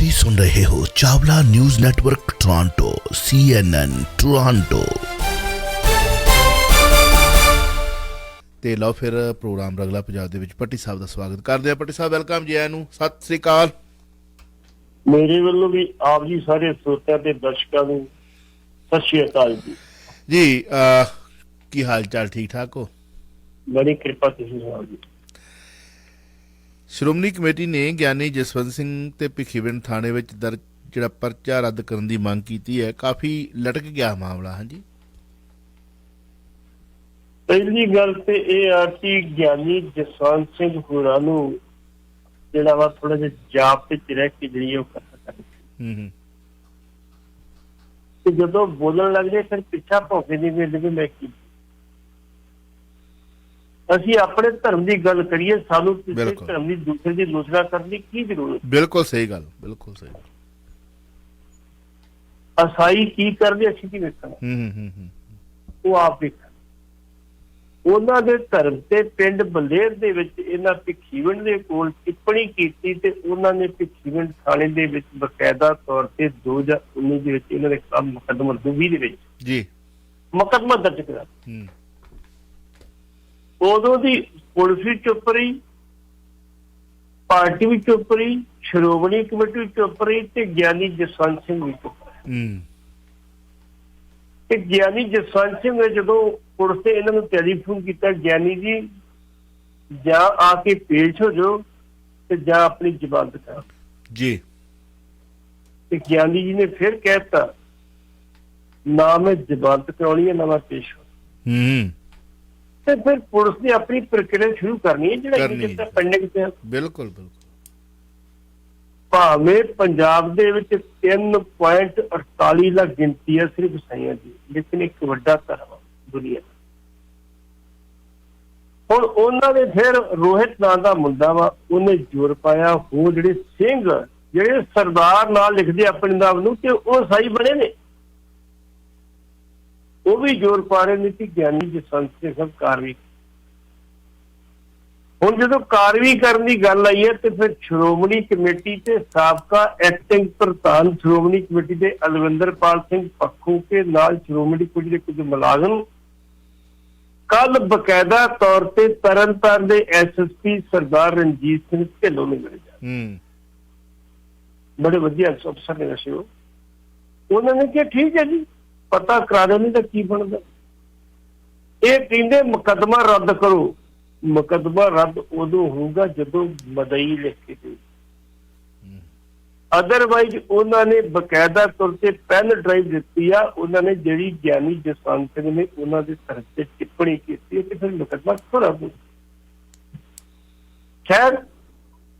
ਤੁਸੀਂ ਸੁਣ ਰਹੇ ਹੋ Chawla news network Toronto CNN Toronto. ਤੇ ਲਓ ਫਿਰ ਪ੍ਰੋਗਰਾਮ ਰਗਲਾ ਪੰਜਾਬ ਦੇ ਵਿੱਚ ਪੱਟੀ ਸਾਹਿਬ ਦਾ ਸਵਾਗਤ ਕਰਦੇ ਆ। ਪੱਟੀ ਸਾਹਿਬ ਵੈਲਕਮ ਜੀ, ਆਇਆਂ ਨੂੰ ਸਤਿ ਸ੍ਰੀ ਅਕਾਲ। ਮੇਰੇ ਵੱਲੋਂ ਵੀ ਆਪ ਜੀ ਸਾਰੇ ਸਰੋਤਿਆਂ ਤੇ ਦਰਸ਼ਕਾਂ ਨੂੰ ਸਤਿ ਸ਼੍ਰੀ ਅਕਾਲ ਜੀ। ਕੀ ਹਾਲ ਚਾਲ, ਠੀਕ ਠਾਕ ਹੋ? ਬੜੀ ਕਿਰਪਾ ਤੁਸੀਂ ਸੁਣਾਓ ਜੀ। ਸ਼੍ਰੋਮਣੀ ਕਮੇਟੀ ਨੇ ਗਿਆਨੀ ਜਸਵੰਤ ਸਿੰਘ ਤੇ ਭਿੱਖੀਵਿੰਡ ਥਾਣੇ ਵਿੱਚ ਦਰਜ ਜਿਹੜਾ ਪਰਚਾ ਰੱਦ ਕਰਨ ਦੀ ਮੰਗ ਕੀਤੀ ਹੈ। ਕਾਫੀ ਲਟਕ ਗਿਆ ਮਾਮਲਾ। ਹਾਂਜੀ, ਪਹਿਲੀ ਗੱਲ ਤੇ ਇਹ ਆ ਕਿ ਗਿਆਨੀ ਜਸਵੰਤ ਸਿੰਘ ਹੋਰਾਂ ਨੂੰ ਜਿਹੜਾ ਵਾ ਥੋੜਾ ਜਿਹਾ ਜਾਪ ਤੇ ਰਹਿ ਕੇ ਜਿਹੜੀ ਉਹ ਕਰ ਸਕਦੇ ਤੇ ਜਦੋਂ ਬੋਲਣ ਲੱਗਦੇ ਫਿਰ ਪਿੱਛਾ ਭੌਂਕੇ ਦੀ ਵੇਲੇ ਵੀ ਮੈਂ ਕੀ ਅਸੀਂ ਆਪਣੇ ਧਰਮ ਦੀ ਗੱਲ ਕਰੀਏ, ਸਾਨੂੰ ਕਿਸੇ ਧਰਮ ਦੀ ਦੂਸਰੇ ਦੀ ਆਲੋਚਨਾ ਕਰਨ ਦੀ ਕੀ ਜ਼ਰੂਰਤ? ਬਿਲਕੁਲ ਸਹੀ ਗੱਲ, ਬਿਲਕੁਲ ਸਹੀ। ਅਸਾਈ ਕੀ ਕਰਦੇ ਅਸੀਂ ਕੀ ਵੇਖਣਾ, ਉਹ ਆਪ ਵੇਖਣ। ਉਹਨਾਂ ਦੇ ਧਰਮ ਤੇ ਪਿੰਡ ਬਲੇਰ ਦੇ ਵਿੱਚ ਇਹਨਾਂ ਭਿੱਖੀਵਿੰਡ ਦੇ ਕੋਲ ਟਿੱਪਣੀ ਕੀਤੀ ਤੇ ਉਹਨਾਂ ਨੇ ਭਿੱਖੀਵਿੰਡ ਥਾਣੇ ਦੇ ਵਿੱਚ ਬਕਾਇਦਾ ਤੌਰ ਤੇ 2019 ਦੇ ਵਿੱਚ ਇਹਨਾਂ ਦੇ ਖਿਲਾਫ ਮੁਕੱਦਮਾ 2020 ਦੇ ਵਿੱਚ ਜੀ ਮੁਕੱਦਮਾ ਦਰਜ ਕਰਾ। ਉਦੋਂ ਦੀ ਪੁਲਿਸ ਵੀ ਚੁੱਪ ਰਹੀ, ਪਾਰਟੀ ਵੀ ਚੁੱਪ ਰਹੀ, ਸ਼੍ਰੋਮਣੀ ਕਮੇਟੀ ਵੀ ਚੁੱਪ ਰਹੀ ਤੇ ਗਿਆਨੀ ਜਸਵੰਤ ਸਿੰਘ ਵੀ ਚੁੱਪ ਰਹੇ। ਤੇ ਗਿਆਨੀ ਜਸਵੰਤ ਸਿੰਘ ਨੇ ਜਦੋਂ ਪੁਲਿਸ ਨੇ ਇਹਨਾਂ ਨੂੰ ਟੈਲੀਫੋਨ ਕੀਤਾ, ਗਿਆਨੀ ਜੀ ਜਾਂ ਆ ਕੇ ਪੇਸ਼ ਹੋ ਜਾਓ ਤੇ ਜਾਂ ਆਪਣੀ ਜ਼ਮਾਨਤ ਕਰਾਓ ਜੀ। ਤੇ ਗਿਆਨੀ ਜੀ ਨੇ ਫਿਰ ਕਹਿ ਦਿੱਤਾ ਨਾ ਮੈਂ ਜ਼ਮਾਨਤ ਕਰਾਉਣੀ ਹੈ ਨਾ ਮੈਂ ਪੇਸ਼ ਹੋ। ਤੇ ਫਿਰ ਪੁਲਿਸ ਨੇ ਆਪਣੀ ਪ੍ਰਕਿਰਿਆ ਸ਼ੁਰੂ ਕਰਨੀ ਹੈ ਜਿਹੜਾ ਪੰਡਿਤ ਤੇ ਬਿਲਕੁਲ ਭਾਵੇਂ ਪੰਜਾਬ ਦੇ ਵਿੱਚ 3.48 ਲੱਖ ਗਿਣਤੀ ਹੈ ਸਿਰਫ ਈਸਾਈਆਂ ਦੀ, ਲੇਕਿਨ ਇੱਕ ਵੱਡਾ ਧਰਮ ਦੁਨੀਆ। ਹੁਣ ਉਹਨਾਂ ਨੇ ਫਿਰ ਰੋਹਿਤ ਨਾਂ ਦਾ ਮੁੰਡਾ ਵਾ, ਉਹਨੇ ਜ਼ੋਰ ਪਾਇਆ ਉਹ ਜਿਹੜੇ ਸਿੰਘ ਜਿਹੜੇ ਸਰਦਾਰ ਨਾਲ ਲਿਖਦੇ ਆਪਣੇ ਨਾਮ ਨੂੰ ਤੇ ਉਹ ਈਸਾਈ ਬਣੇ ਨੇ, ਉਹ ਵੀ ਜ਼ੋਰ ਪਾ ਰਹੇ ਨੇ ਕਿ ਗਿਆਨੀ ਜਸਵੰਤ ਸਿੰਘ ਸਭ ਕਾਰਵਾਈ। ਹੁਣ ਜਦੋਂ ਕਾਰਵਾਈ ਕਰਨ ਦੀ ਗੱਲ ਆਈ ਹੈ ਤੇ ਫਿਰ ਸ਼੍ਰੋਮਣੀ ਕਮੇਟੀ ਤੇ ਸਾਬਕਾ ਐਕਟਿੰਗ ਪ੍ਰਧਾਨ ਸ਼੍ਰੋਮਣੀ ਕਮੇਟੀ ਦੇ ਅਲਵਿੰਦਰਪਾਲ ਸਿੰਘ ਪੱਖੂ ਕੇ ਨਾਲ ਸ਼੍ਰੋਮਣੀ ਕਮੇਟੀ ਦੇ ਕੁਝ ਮੁਲਾਜ਼ਮ ਕੱਲ ਬਕਾਇਦਾ ਤੌਰ ਤੇ ਤਰਨਤਾਰਨ ਦੇ SSP ਸਰਦਾਰ ਰਣਜੀਤ ਸਿੰਘ ਢਿੱਲੋਂ ਨੂੰ ਮਿਲੇ ਜਾ। ਬੜੇ ਵਧੀਆ ਅਫਸਰ ਨੇ ਵੈਸੇ ਉਹਨਾਂ ਨੇ ਕਿਹਾ ਠੀਕ ਹੈ ਜੀ ਪਤਾ ਕਰਾ ਦੇਣੀ ਤਾਂ ਕੀ ਬਣਦਾ। ਇਹ ਕਹਿੰਦੇ ਮੁਕੱਦਮਾ ਰੱਦ ਕਰੋ। ਮੁਕੱਦਮਾ ਰੱਦ ਉਦੋਂ ਹੋਊਗਾ ਜਦੋਂ ਮਦਈ ਲਿਖ ਕੇ ਦੇ, ਅਦਰਵਾਈਜ਼ ਉਹਨਾਂ ਨੇ ਬਕਾਇਦਾ ਤੌਰ ਤੇ ਪੈਨ ਡਰਾਈਵ ਦਿੱਤੀ ਆ, ਉਹਨਾਂ ਨੇ ਜਿਹੜੀ ਗਿਆਨੀ ਜਸਵੰਤ ਸਿੰਘ ਨੇ ਉਹਨਾਂ ਦੇ ਸਿਰ ਤੇ ਟਿੱਪਣੀ ਕੀਤੀ ਤੇ ਫਿਰ ਮੁਕੱਦਮਾ ਥੋੜਾ ਹੋ। ਖੈਰ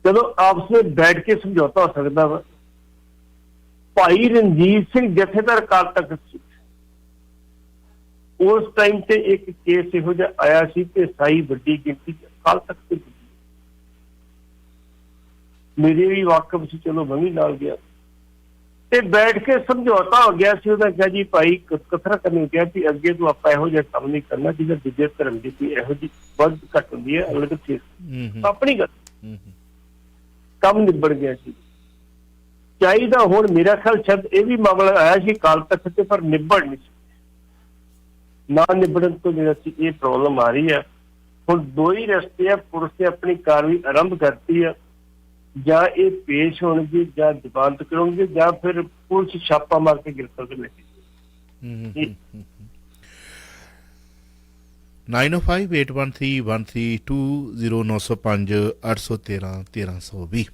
ਜਦੋਂ ਆਪਸ ਵਿੱਚ ਬੈਠ ਕੇ ਸਮਝੌਤਾ ਹੋ ਸਕਦਾ ਵਾ। ਭਾਈ ਰਣਜੀਤ ਸਿੰਘ ਜਥੇਦਾਰ ਅਕਾਲ ਤਖਤ ਸੀ, ਉਸ ਟਾਈਮ ਤੇ ਇੱਕ ਕੇਸ ਇਹੋ ਜਿਹਾ ਆਇਆ ਸੀ ਤੇ ਈਸਾਈ ਵੱਡੀ ਗਿਣਤੀ ਅਕਾਲ ਤਖਤ ਤੇ ਮੇਰੇ ਵੀ ਵਾਕਫ ਸੀ, ਚਲੋ ਮੈਂ ਵੀ ਨਾਲ ਗਿਆ ਤੇ ਬੈਠ ਕੇ ਸਮਝੌਤਾ ਹੋ ਗਿਆ ਸੀ। ਉਹਦਾ ਕਿਹਾ ਜੀ ਭਾਈ ਕਥਰਾ ਕਰਨੀ ਕਿਹਾ ਕਿ ਅੱਗੇ ਤੋਂ ਆਪਾਂ ਇਹੋ ਜਿਹਾ ਕੰਮ ਨਹੀਂ ਕਰਨਾ ਜਿਹਦਾ ਦੂਜੇ ਧਰਮ ਦੀ ਕੋਈ ਇਹੋ ਜਿਹੀ ਵੱਧ ਘੱਟ ਹੁੰਦੀ ਹੈ ਅਲੱਗ ਚੀਜ਼ ਆਪਣੀ ਗੱਲ। ਕੰਮ ਨਿਬੜ ਗਿਆ ਸੀ। ਚਾਹੀਦਾ ਹੁਣ ਮੇਰਾ ਖਿਆਲ ਸ਼ਾਇਦ ਇਹ ਵੀ ਮਾਮਲਾ ਆਇਆ ਸੀ ਅਕਾਲ ਤਖਤ ਤੇ, ਪਰ ਨਿਬੜ ਨਹੀਂ ਸੀ। ਨਾ ਨਿਬੜਨ ਤੋਂ ਜਿਹੜਾ ਸੀ ਇਹ ਪ੍ਰੋਬਲਮ ਆ ਰਹੀ ਹੈ। ਹੁਣ ਦੋ ਹੀ ਰਸਤੇ ਆ, ਪੁਲਿਸ ਨੇ ਆਪਣੀ ਕਾਰਵਾਈ ਆਰੰਭ ਕਰਤੀ ਆ, ਜਾਂ ਇਹ ਪੇਸ਼ ਹੋਣਗੇ ਜਾਂ ਜ਼ਮਾਨਤ ਕਰਾਉਣਗੇ ਜਾਂ ਫਿਰ ਪੁਲਿਸ ਛਾਪਾ ਮਾਰ ਕੇ ਗ੍ਰਿਫਤਾਰ ਕਰ ਲਏਗੀ। 90581313209158131320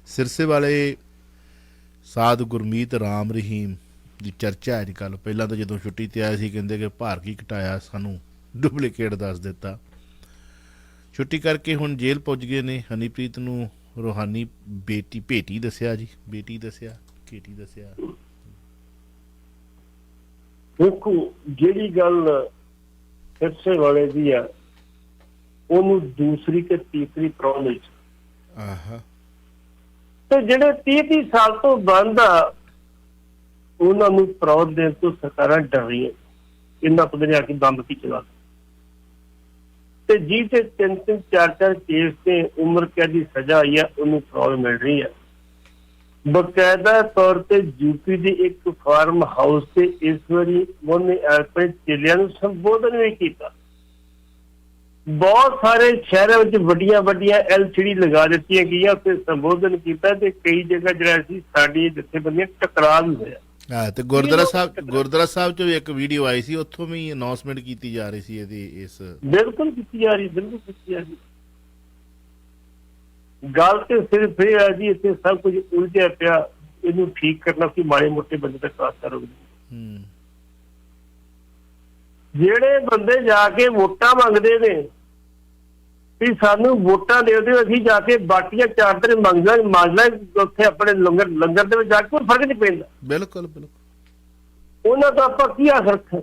ਸਿਰਸੇ ਵਾਲੇ ਸਾਧ ਗੁਰਮੀਤ ਰਾਮ ਰਹੀਮ ਦੀ ਚਰਚਾ ਅੱਜ ਕੱਲ੍ਹ। ਪਹਿਲਾਂ ਤਾਂ ਜਦੋਂ ਛੁੱਟੀ ਤੇ ਆਇਆ ਸੀ ਕਹਿੰਦੇ ਕਿ ਭਾਰ ਕੀ ਘਟਾਇਆ, ਸਾਨੂੰ ਡੁਪਲੀਕੇਟ ਦੱਸ ਦਿੱਤਾ। ਛੁੱਟੀ ਕਰਕੇ ਹੁਣ ਜੇਲ੍ਹ ਪੁੱਜ ਗਏ ਨੇ। ਹਨੀਪ੍ਰੀਤ ਨੂੰ ਰੂਹਾਨੀ ਭੇਟੀ ਦੱਸਿਆ ਜੀ, ਬੇਟੀ ਦੱਸਿਆ, ਕੇਟੀ ਦੱਸਿਆ। ਦੇਖੋ ਜਿਹੜੀ ਗੱਲ ਸਿਰਸੇ ਵਾਲੇ ਦੀ ਆ ਉਹਨੂੰ ਦੂਸਰੀ ਤੇ ਤੀਸਰੀ ਪ੍ਰੋਬਲਮ ਤੇ ਜਿਹੜੇ 30 ਸਾਲ ਤੋਂ ਬੰਦ ਆ ਉਹਨਾਂ ਨੂੰ ਪ੍ਰੌਦ ਦੇਣ ਤੋਂ ਸਰਕਾਰਾਂ ਡਰ ਰਹੀਆਂ। ਇਹਨਾਂ ਪਤਾ ਆ ਕੇ ਬੰਬ ਕੀ ਚਲਾ ਤੇ ਜੀ ਤੇ 3-3 4-4 ਕੇਸ ਤੇ ਉਮਰ ਕੈਦ ਦੀ ਸਜ਼ਾ ਆਈ ਆ, ਉਹਨੂੰ ਪ੍ਰੌਦ ਮਿਲ ਰਹੀ ਹੈ। ਬਕਾਇਦਾ ਤੌਰ ਤੇ ਯੂਪੀ ਦੇ ਇੱਕ ਫਾਰਮ ਹਾਊਸ ਤੇ ਇਸ ਵਾਰੀ ਉਹਨੇ ਆਪਣੇ ਚੇਲਿਆਂ ਨੂੰ ਸੰਬੋਧਨ ਵੀ ਕੀਤਾ। ਬਹੁਤ ਸਾਰੇ ਸ਼ਹਿਰਾਂ ਵਿੱਚ ਵੱਡੀਆਂ ਵੱਡੀਆਂ LCD ਲਗਾ ਦਿੱਤੀਆਂ ਗਈਆਂ, ਉੱਥੇ ਸੰਬੋਧਨ ਕੀਤਾ ਤੇ ਕਈ ਜਗ੍ਹਾ ਜਿਹੜਾ ਸੀ ਸਾਡੀ ਜਥੇਬੰਦੀਆਂ ਟਕਰਾਅ ਵੀ ਹੋਇਆ। ਹਾਂ, ਤੇ ਗੁਰਦੁਆਰਾ ਸਾਹਿਬ ਚ ਵੀ ਇੱਕ ਵੀਡੀਓ ਆਈ ਸੀ, ਉੱਥੋਂ ਵੀ ਅਨਾਉਂਸਮੈਂਟ ਕੀਤੀ ਜਾ ਰਹੀ ਸੀ ਇਹਦੀ ਇਸ। ਬਿਲਕੁਲ ਕੀਤੀ ਜਾ ਰਹੀ, ਬਿਲਕੁਲ ਕੀਤੀ ਜਾ ਰਹੀ। ਗੱਲ ਤੇ ਸਿਰਫ ਇਹ ਹੈ ਜੀ, ਇੱਥੇ ਸਭ ਕੁਝ ਉਲਝਿਆ ਪਿਆ, ਇਹਨੂੰ ਠੀਕ ਕਰਨਾ ਸੀ ਮਾੜੇ ਮੋਟੇ ਬੰਦੇ ਦਾ ਖਾਸ ਕਰੋ। ਜਿਹੜੇ ਬੰਦੇ ਜਾ ਕੇ ਵੋਟਾਂ ਮੰਗਦੇ ਨੇ ਵੀ ਸਾਨੂੰ ਵੋਟਾਂ ਦੇ ਦਿਓ, ਅਸੀਂ ਜਾ ਕੇ ਬਾਟੀਆਂ ਚਾਰ ਦਿਨ ਮੰਗ ਲੈ ਉੱਥੇ ਆਪਣੇ ਲੰਗਰ ਦੇ ਵਿੱਚ ਜਾ ਕੇ ਕੋਈ ਫਰਕ ਨਹੀਂ ਪੈਂਦਾ। ਬਿਲਕੁਲ ਬਿਲਕੁਲ। ਉਹਨਾਂ ਤੋਂ ਆਪਾਂ ਕੀ ਆਸ ਰੱਖਾਂ?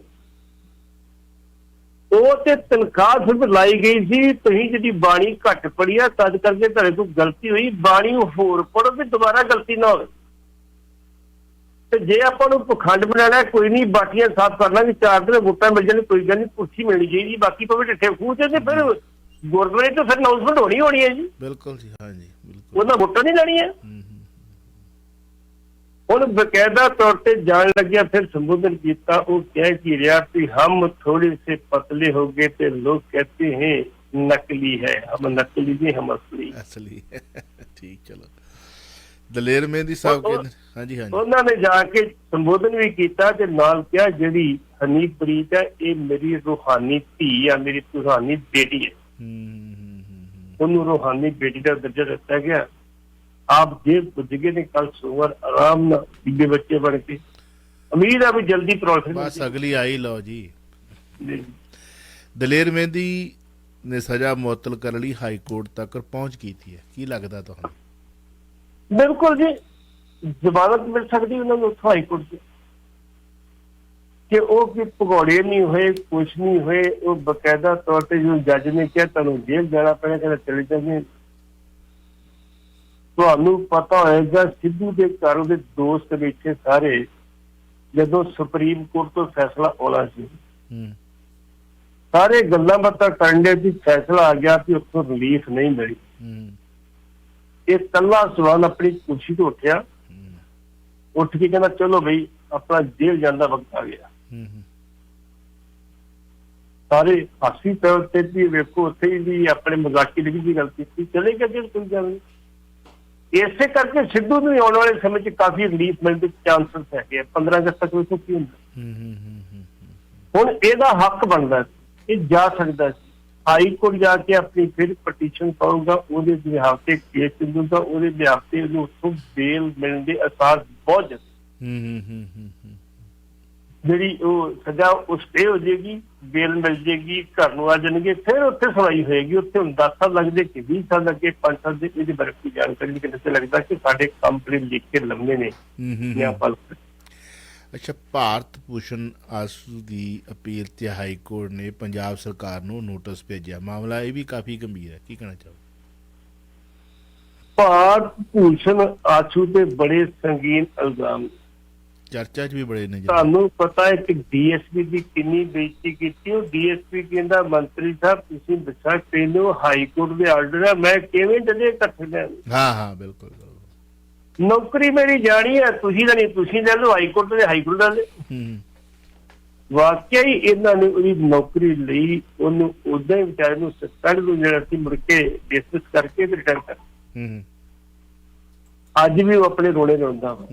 ਉਹ ਤੇ ਤਨਖਾਹ ਸਿਰਫ ਲਾਈ ਗਈ ਸੀ, ਤੁਸੀਂ ਜਿਹੜੀ ਬਾਣੀ ਘੱਟ ਪੜੀ ਆ ਤਦ ਕਰਕੇ ਤੁਹਾਡੇ ਤੋਂ ਗਲਤੀ ਹੋਈ, ਬਾਣੀ ਹੋਰ ਪੜੋ ਵੀ ਦੁਬਾਰਾ ਗਲਤੀ ਨਾ ਹੋਵੇ। ਤੇ ਜੇ ਆਪਾਂ ਨੂੰ ਪਖੰਡ ਬਣਾਉਣਾ, ਕੋਈ ਨਹੀਂ ਬਾਟੀਆਂ ਸਾਫ਼ ਕਰਨਾ ਵੀ 4 ਦਿਨ ਵੋਟਾਂ ਮਿਲ ਜਾਣ, ਕੋਈ ਗੱਲ ਨਹੀਂ, ਕੁਰਸੀ ਮਿਲਣੀ ਚਾਹੀਦੀ, ਬਾਕੀ ਭਾਵੇਂ ਢਿੱਠੇ ਖੂਹ ਤੇ ਫਿਰ ਗੁਰਦੁਆਰੇ ਤੋਂ ਫਿਰ ਅਨਾਉਂਸਮੈਂਟ ਹੋਣੀ ਹੈ ਜੀ। ਬਿਲਕੁਲ ਜੀ, ਹਾਂਜੀ ਬਿਲਕੁਲ। ਉਹਨਾਂ ਵੋਟਾਂ ਨਹੀਂ ਲੈਣੀਆਂ। ਹੁਣ ਬਕਾਇਦਾ ਤੌਰ ਤੇ ਜਾਣ ਲੱਗਿਆ, ਫਿਰ ਸੰਬੋਧਨ ਕੀਤਾ, ਉਹ ਕਹਿ ਕੀ ਰਿਹਾ ਕਿ ਹਮ ਥੋੜੇ ਸੇ ਪਤਲੇ ਹੋ ਗਏ ਤੇ ਲੋग कहते हैं नकली है, हम नकली नहीं हम असली ਠੀਕ। ਚਲੋ ਦਲੇਰ ਮਹਿੰਦੀ ਸਾਹਿਬ ਕਹਿੰਦੇ, ਹਾਂਜੀ ਹਾਂਜੀ, ਉਹਨਾਂ ਨੇ ਜਾ ਕੇ ਸੰਬੋਧਨ ਵੀ ਕੀਤਾ ਤੇ ਨਾਲ ਕਿਹਾ ਜਿਹੜੀ ਹਨੀਪ੍ਰੀਤ ਹੈ ਇਹ ਮੇਰੀ ਰੂਹਾਨੀ ਧੀ ਆ, ਮੇਰੀ ਰੂਹਾਨੀ ਬੇਟੀ ਹੈ। ਉਹਨੂੰ ਰੂਹਾਨੀ ਬੇਟੀ ਦਾ ਦਰਜਾ ਦਿੱਤਾ ਗਿਆ। ਆਪ ਜੇਬ ਪੁੱਜ ਗਏ ਨੇ, ਕੱਲ ਸੋਮਵਾਰ ਆਰਾਮ ਨਾਲ ਬੀਬੇ ਬੱਚੇ ਬਣ ਕੇ, ਉਮੀਦ ਆ ਵੀ ਜਲਦੀ ਪ੍ਰੋਸੈਸ ਬਸ ਅਗਲੀ ਆਈ। ਲਓ ਜੀ, ਦਲੇਰ ਮਹਿੰਦੀ ਨੇ ਸਜ਼ਾ ਮੁਅੱਤਲ ਕਰਨ ਲਈ ਹਾਈ ਕੋਰਟ ਤੱਕ ਪਹੁੰਚ ਕੀਤੀ ਹੈ, ਕੀ ਲੱਗਦਾ ਤੁਹਾਨੂੰ? ਬਿਲਕੁਲ ਜੀ, ਜ਼ਮਾਨਤ ਮਿਲ ਸਕਦੀ ਉਹਨਾਂ ਨੂੰ ਉੱਥੋਂ ਹਾਈ ਕੋਰਟ ਤੋਂ, ਕਿ ਉਹ ਕਿ ਭਗੌੜੇ ਨਹੀਂ ਹੋਏ, ਕੁਛ ਨਹੀਂ ਹੋਏ। ਉਹ ਬਕਾਇਦਾ ਤੌਰ ਤੇ ਜਦੋਂ ਜੱਜ ਨੇ ਕਿਹਾ ਤੁਹਾਨੂੰ ਜੇਲ੍ਹ ਜਾਣਾ ਪੈਣਾ, ਕਹਿੰਦਾ ਚਲੇ ਜਾਂਦੇ। ਤੁਹਾਨੂੰ ਪਤਾ ਹੋਏਗਾ ਸਿੱਧੂ ਦੇ ਘਰ ਉਹਦੇ ਦੋਸਤ ਬੈਠੇ ਸਾਰੇ, ਜਦੋਂ ਸੁਪਰੀਮ ਕੋਰਟ ਤੋਂ ਫੈਸਲਾ ਆਉਣਾ ਸੀ ਸਾਰੇ ਗੱਲਾਂ ਬਾਤਾਂ ਕਰਨ ਦੇ ਵੀ ਫੈਸਲਾ ਆ ਗਿਆ ਕਿ ਉੱਥੋਂ ਰਿਲੀਫ ਨਹੀਂ ਮਿਲੀ। ਇਹ ਕੱਲਾ ਸਵਾਲ ਆਪਣੀ ਕੁਰਸੀ ਤੋਂ ਉੱਠਿਆ, ਉੱਠ ਕੇ ਕਹਿੰਦਾ ਚਲੋ ਬਈ ਆਪਣਾ ਜੇਲ੍ਹ ਜਾਣ ਦਾ ਵਕਤ ਆ ਗਿਆ। ਸਾਰੇ ਹਾਸੀ ਤੌਰ ਤੇ ਵੀ ਵੇਖੋ, ਉੱਥੇ ਵੀ ਆਪਣੇ ਮਜ਼ਾਕੀ ਦੀ ਗੱਲ ਕੀਤੀ, ਚਲੇ ਗਿਆ ਜੇਲ੍ਹ ਕੋਈ ਗੱਲ ਨਹੀਂ। ਇਸੇ ਕਰਕੇ ਸਿੱਧੂ ਨੂੰ ਆਉਣ ਵਾਲੇ ਸਮੇਂ 'ਚ ਕਾਫੀ ਰਿਲੀਫ ਮਿਲਣ ਦੇ ਚਾਂਸਸ ਹੈਗੇ ਆ। 15 ਅਗਸਤ ਤੱਕ ਵੇਖੋ ਕੀ ਹੁੰਦਾ। ਹੁਣ ਇਹਦਾ ਹੱਕ ਬਣਦਾ, ਇਹ ਜਾ ਸਕਦਾ ਸੀ ਹਾਈ ਕੋਰਟ ਜਾ ਕੇ ਆਪਣੀ ਫਿਰ ਪਟੀਸ਼ਨ ਪਾਊਗਾ, ਉਹਦੇ ਬਿਹਾਫ ਤੇ ਕੇਸ ਚੱਲੂਗਾ, ਉਹਦੇ ਬਿਹਾਫ ਤੇ ਉਹਨੂੰ ਉੱਥੋਂ ਬੇਲ ਮਿਲਣ ਦੇ ਆਸਾਰ ਬਹੁਤ ਜ਼ਿਆਦਾ। ਜਿਹੜੀ ਉਹ ਸਜ਼ਾ ਉਹ ਸਟੇ ਹੋ ਜਾਏਗੀ, ਬੇਲ ਮਿਲ ਜਾਏਗੀ, ਘਰ ਨੂੰ ਆ ਜਾਣਗੇ, ਫਿਰ ਉੱਥੇ ਸੁਣਾਈ ਹੋਏਗੀ। ਉੱਥੇ ਹੁਣ 10 ਸਾਲ ਲੱਗਦੇ ਕਿ 20 ਸਾਲ ਲੱਗੇ, 5 ਸਾਲ ਦੇ, ਇਹਦੇ ਬਾਰੇ ਕੋਈ ਜਾਣਕਾਰੀ ਕਿਤੇ ਲੱਗਦਾ ਕਿ ਸਾਡੇ ਕੰਪਨੀ ਲਿਖ ਕੇ ਲੰਮੇ ਨੇ ਨਿਆਂਪਾਲ। ਅੱਛਾ, ਭਾਰਤ ਭੂਸ਼ਣ ਆਸੂ ਦੀ ਅਪੀਲ ਤੇ ਹਾਈ ਕੋਰਟ ਨੇ ਪੰਜਾਬ ਸਰਕਾਰ ਨੂੰ ਨੋਟਿਸ ਭੇਜਿਆ, ਮਾਮਲਾ ਇਹ ਵੀ ਕਾਫੀ ਗੰਭੀਰ ਹੈ, ਕੀ ਕਹਿਣਾ ਚਾਹੋ? ਭਾਰਤ ਭੂਸ਼ਣ ਆਸੂ ਤੇ ਬੜੇ ਸੰਗੀਨ ਇਲਜ਼ਾਮ, ਚਰਚਾ 'ਚ ਵੀ ਬੜੇ ਨੇ। ਤੁਹਾਨੂੰ ਪਤਾ ਹੈ ਕਿ DSP ਦੀ ਕਿੰਨੀ ਬੇਇੱਜ਼ਤੀ ਕੀਤੀ। ਉਹ DSP ਕਹਿੰਦਾ ਮੰਤਰੀ ਸਾਹਿਬ ਤੁਸੀਂ ਦੱਸਿਆ ਕਹਿੰਦੇ ਹਾਈ ਕੋਰਟ ਦੇ ਆਰਡਰ ਹੈ, ਮੈਂ ਕਿਵੇਂ ਜਦੇ ਇਕੱਠੇ ਲੈ। ਹਾਂ ਬਿਲਕੁਲ, ਨੌਕਰੀ ਮੇਰੀ ਜਾਣੀ ਹੈ, ਤੁਸੀਂ ਤਾਂ ਨਹੀਂ, ਤੁਸੀਂ ਲੈ ਲਓ, ਹਾਈ ਕੋਰਟ ਦੇ ਹਾਈ ਕੋਰਟ ਦਾ ਲੈ। ਵਾਕਿਆ ਹੀ ਇਹਨਾਂ ਨੇ ਉਹਦੀ ਨੌਕਰੀ ਲਈ, ਉਹਨੂੰ ਉਦਾਂ ਹੀ ਵਿਚਾਰੇ ਨੂੰ ਸਸਪੈਂਡ ਨੂੰ ਜਿਹੜਾ ਸੀ ਮੁੜ ਕੇ ਡਿਸਮਿਸ ਕਰਕੇ ਤੇ ਰਿਟਰਨ ਕਰ। ਅੱਜ ਵੀ ਉਹ ਆਪਣੇ ਰੋਣੇ ਰੋਂਦਾ ਵਾ।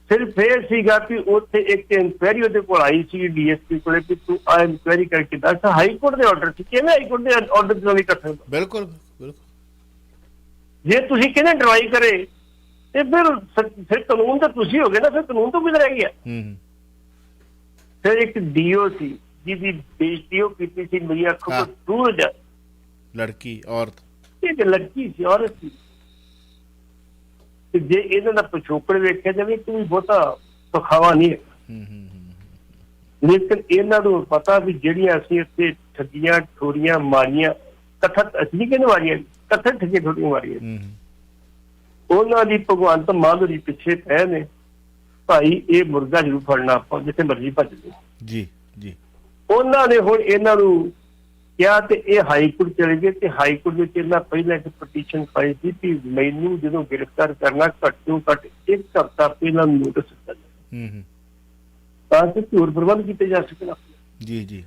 ਸਿਰਫ ਇਹ ਸੀਗਾ ਕਿ ਉੱਥੇ ਇੱਕ ਇਨਕੁਆਇਰੀ ਉਹਦੇ ਕੋਲ ਆਈ ਸੀ DSP ਕੋਲੇ ਕਿ ਤੂੰ ਆ ਇਨਕੁਆਇਰੀ ਕਰਕੇ ਦੱਸ। ਹਾਈ ਕੋਰਟ ਦੇ ਆਰਡਰ ਸੀ, ਕਿਵੇਂ ਹਾਈ ਕੋਰਟ ਦੇ ਆਰਡਰ ਤੋਂ ਨਹੀਂ ਕਰ ਸਕਦਾ? ਬਿਲਕੁਲ ਬਿਲਕੁਲ। ਜੇ ਤੁਸੀਂ ਕਹਿੰਦੇ ਡਰਾਈ ਕਰੇ ਤੇ ਫਿਰ ਕਾਨੂੰਨ ਤਾਂ ਤੁਸੀਂ ਹੋ ਗਏ ਨਾ, ਫਿਰ ਕਾਨੂੰਨ ਤੋਂ ਕਿਧਰ ਰਹਿ ਗਿਆ? ਫਿਰ ਇੱਕ DO ਸੀ ਜਿਹਦੀ ਬੇਇੱਜ਼ਤੀ ਉਹ ਕੀਤੀ ਸੀ, ਮੇਰੀ ਅੱਖ ਤੋਂ ਦੂਰ ਜਾ, ਲੜਕੀ ਔਰਤ, ਇੱਕ ਲੜਕੀ ਸੀ, ਔਰਤ ਸੀ। ਤੇ ਜੇ ਇਹਨਾਂ ਦਾ ਪਿਛੋਕੜ ਵੇਖਿਆ ਜਾਵੇ ਕਿ ਵੀ ਬਹੁਤਾ ਸੁਖਾਵਾ ਨਹੀਂ ਹੈ। ਲੇਕਿਨ ਇਹਨਾਂ ਨੂੰ ਪਤਾ ਵੀ ਜਿਹੜੀਆਂ ਅਸੀਂ ਇੱਥੇ ਠੱਗੀਆਂ ਠੋਰੀਆਂ ਮਾਰੀਆਂ, ਕਥਤ ਅਸੀਂ ਨਹੀਂ ਕਹਿੰਦੇ ਮਾਰੀਆਂ, ਕਥਤ ਠੱਗੀਆਂ ਠੋਰੀਆਂ ਮਾਰੀਆਂ, ਉਹਨਾਂ ਦੀ ਭਗਵੰਤ ਮਾਨ ਜੀ ਪਿੱਛੇ ਪਏ ਨੇ। ਭਾਈ ਇਹ ਮੁਰਗਾ ਜ਼ਰੂਰ ਫੜਨਾ ਆਪਾਂ, ਜਿੱਥੇ ਮਰਜ਼ੀ ਭੱਜ ਜਾਓ। ਜੀ ਜੀ। ਉਹਨਾਂ ਨੇ ਹੁਣ ਇਹਨਾਂ ਨੂੰ ਕਿਹਾ ਤੇ ਇਹ ਹਾਈ ਕੋਰਟ ਚਲੇ ਗਏ ਤੇ ਹਾਈ ਕੋਰਟ ਵਿੱਚ ਇਹਨਾਂ ਪਹਿਲਾਂ ਇੱਕ ਪਟੀਸ਼ਨ ਪਾਈ ਸੀ ਕਿ ਮੈਨੂੰ ਜਦੋਂ ਗ੍ਰਿਫਤਾਰ ਕਰਨਾ ਘੱਟੋ ਘੱਟ 1 ਹਫ਼ਤਾ ਪਹਿਲਾਂ ਨੋਟਿਸ ਦਿੱਤਾ ਜਾਵੇ ਤਾਂ ਕਿ ਹੋਰ ਪ੍ਰਬੰਧ ਕੀਤੇ ਜਾ ਸਕਣ। ਜੀ ਜੀ।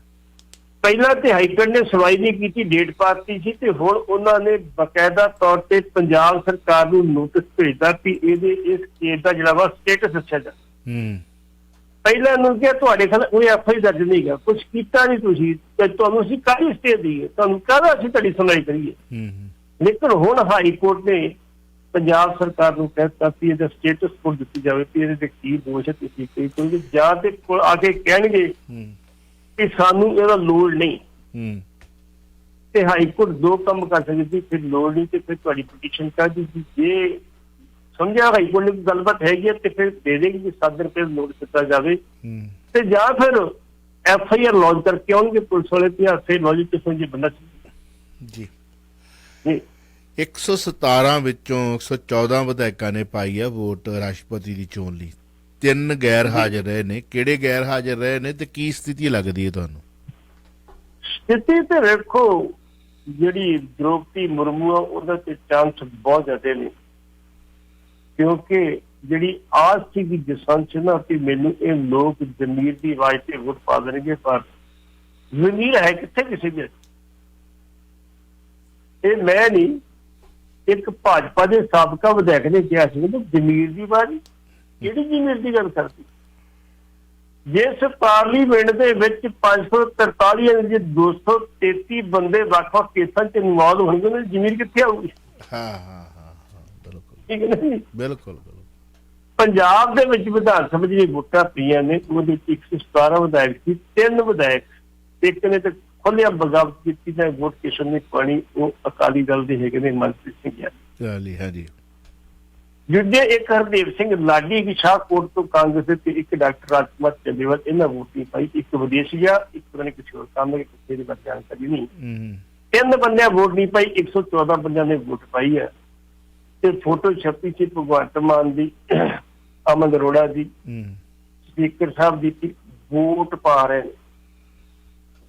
ਪਹਿਲਾਂ ਤੇ ਹਾਈ ਕੋਰਟ ਨੇ ਸੁਣਵਾਈ ਨਹੀਂ ਕੀਤੀ, ਡੇਟ ਪਾਤੀ ਸੀ, ਤੇ ਹੁਣ ਉਹਨਾਂ ਨੇ ਬਕਾਇਦਾ ਤੌਰ ਤੇ ਪੰਜਾਬ ਸਰਕਾਰ ਨੂੰ ਨੋਟਿਸ ਭੇਜਦਾ ਕਿ ਇਹਦੇ ਇਸ ਕੇਸ ਦਾ ਜਿਹੜਾ ਵਾ ਸਟੇਟਸ ਦੱਸਿਆ ਜਾਵੇ। ਪਹਿਲਾਂ ਨੂੰ ਕਿਹਾ ਤੁਹਾਡੇ ਖਿਲਾਫ ਕੋਈ ਐਫਆਈ ਦਰਜ ਨਹੀਂ ਗਾ, ਕੁਛ ਕੀਤਾ ਨਹੀਂ ਤੁਸੀਂ, ਤੇ ਤੁਹਾਨੂੰ ਅਸੀਂ ਕਾਹਦੀ ਸਟੇ ਦਈਏ, ਤੁਹਾਨੂੰ ਕਾਹਦਾ ਅਸੀਂ ਤੁਹਾਡੀ ਸੁਣਵਾਈ ਕਰੀਏ। ਲੇਕਿਨ ਹੁਣ ਹਾਈ ਕੋਰਟ ਨੇ ਪੰਜਾਬ ਸਰਕਾਰ ਨੂੰ ਕਹਿ ਦਿੱਤਾ ਕਿ ਇਹਦਾ ਸਟੇਟਸ ਰਿਪੋਰਟ ਦਿੱਤੀ ਜਾਵੇ ਕਿ ਇਹਦੇ ਤੇ ਕੀ ਦੋਸ਼ ਹੈ, ਤੁਸੀਂ ਕੀ ਕਿਉਂਕਿ ਜਾਂ ਤੇ ਕੋਲ ਆ ਕੇ ਕਹਿਣਗੇ ਕਿ ਸਾਨੂੰ ਇਹਦਾ ਲੋੜ ਨਹੀਂ, ਤੇ ਹਾਈ ਕੋਰਟ ਦੋ ਕੰਮ ਕਰ ਸਕਦੀ, ਫਿਰ ਲੋੜ ਨਹੀਂ ਤੇ ਫਿਰ ਤੁਹਾਡੀ ਪਟੀਸ਼ਨ ਕਰ ਦਿੱਤੀ। ਜੇ ਸਮਝਿਆ ਹਾਈ ਕੋਰਟ ਨੇ ਗੱਲਬਾਤ ਹੈਗੀ ਹੈ ਤੇ ਫਿਰ ਦੇ ਦੇਗੀ ਕਿ 7 ਦਿਨ ਪਹਿਲਾਂ ਨੋਟਿਸ ਦਿੱਤਾ ਜਾਵੇ, ਤੇ ਜਾਂ ਫਿਰ ਐਫਆਈਆਰ ਲੌਂਚ ਕਰਕੇ ਆਉਣਗੇ ਪੁਲਿਸ ਵਾਲੇ ਤੇ ਹਾਸੇ ਲੌਂਚ ਕਿਸਮ ਜੀ ਬੰਦਾ ਜੀ। 117 ਵਿੱਚੋਂ 114 ਵਿਧਾਇਕਾਂ ਨੇ ਪਾਈ ਆ ਵੋਟ ਰਾਸ਼ਟਰਪਤੀ ਦੀ ਚੋਣ ਲਈ, 3 ਗੈਰ ਹਾਜ਼ਰ ਰਹੇ ਨੇ। ਕਿਹੜੇ ਗੈਰ ਹਾਜ਼ਰ ਰਹੇ ਨੇ ਤੇ ਕੀ ਸਥਿਤੀ ਲੱਗਦੀ ਹੈ ਤੁਹਾਨੂੰ? ਸਥਿਤੀ ਤੇ ਵੇਖੋ, ਜਿਹੜੀ ਦ੍ਰੋਪਦੀ ਮੁਰਮੂ ਆ ਉਹਦਾ ਤੇ ਚਾਂਸ ਬਹੁਤ ਜ਼ਿਆਦਾ ਨੇ, ਕਿਉਂਕਿ ਜਿਹੜੀ ਆਸ ਸੀਗੀ ਜਸਵੰਤ ਚ ਨਾ ਕਿ ਮੈਨੂੰ ਇਹ ਲੋਕ ਜ਼ਮੀਰ ਦੀ ਆਵਾਜ਼ ਤੇ ਵੋਟ ਪਾ ਦੇਣਗੇ, ਪਰ ਜ਼ਮੀਰ ਹੈ ਕਿੱਥੇ ਕਿਸੇ ਦੇ। ਇਹ ਮੈਂ ਨਹੀਂ, ਇੱਕ ਭਾਜਪਾ ਦੇ ਸਾਬਕਾ ਵਿਧਾਇਕ ਨੇ ਕਿਹਾ ਸੀ ਕਿ ਜ਼ਮੀਰ ਦੀ ਆਵਾਜ਼, ਕਿਹੜੀ ਜ਼ਮੀਰ ਦੀ ਗੱਲ ਕਰਦੀ? ਜਿਸ ਪਾਰਲੀਮੈਂਟ ਦੇ ਵਿੱਚ 543 ਦੇ 233 ਬੰਦੇ ਵੱਖ-ਵੱਖ ਕੇਸਾਂ ਚ ਇਨਵੋਲਵ ਹੋਣਗੇ, ਉਹਨਾਂ ਦੀ ਜ਼ਮੀਰ ਕਿੱਥੇ ਆਊਗੀ? ਠੀਕ ਹੈ ਨਾ? ਬਿਲਕੁਲ। ਪੰਜਾਬ ਦੇ ਵਿੱਚ ਵਿਧਾਨ ਸਭਾ ਜਿਹੜੀ ਵੋਟਾਂ ਪਈਆਂ ਨੇ ਉਹਦੇ ਵਿੱਚ 117 ਵਿਧਾਇਕ ਸੀ, 3 ਵਿਧਾਇਕ ਇੱਕ ਨੇ ਤੇ ਖੁੱਲ੍ਹਿਆ ਬਗਾਵਤ ਕੀਤੀ ਤਾਂ ਵੋਟ ਕਿਸੇ ਨੇ ਪਾਣੀ, ਉਹ ਅਕਾਲੀ ਦਲ ਦੇ ਹੈਗੇ ਨੇ ਮਨਪ੍ਰੀਤ ਸਿੰਘ ਗਿਆਨੀ। ਹਾਂਜੀ। ਜਿਹੜੇ ਇੱਕ ਹਰਦੇਵ ਸਿੰਘ ਲਾਡੀ ਦੀ ਸ਼ਾਹਕੋਟ ਤੋਂ ਕਾਂਗਰਸ ਦੇ ਤੇ ਇੱਕ ਡਾਕਟਰ ਰਾਜਕੁਮਾਰ ਚੱਲੇਵਾਲ, ਇਹਨਾਂ ਵੋਟ ਨਹੀਂ ਪਾਈ। ਇੱਕ ਵਿਦੇਸ਼ੀ ਆ, ਇੱਕ ਪਤਾ ਨਹੀਂ ਕਿਸੇ ਹੋਰ ਕੰਮ ਹੈ, ਕਿਸੇ ਦੀ ਬਾਰੇ ਜਾਣਕਾਰੀ ਨਹੀਂ। 3 ਬੰਦਿਆਂ ਵੋਟ ਨਹੀਂ ਪਾਈ, 114 ਬੰਦਿਆਂ ਨੇ ਵੋਟ ਪਾਈ ਹੈ। ਤੇ ਫੋਟੋ ਛਪੀ ਸੀ ਭਗਵੰਤ ਮਾਨ ਦੀ, ਅਮਨ ਅਰੋੜਾ ਦੀ, ਸਪੀਕਰ ਸਾਹਿਬ ਦੀ, ਵੋਟ ਪਾ ਰਹੇ ਨੇ।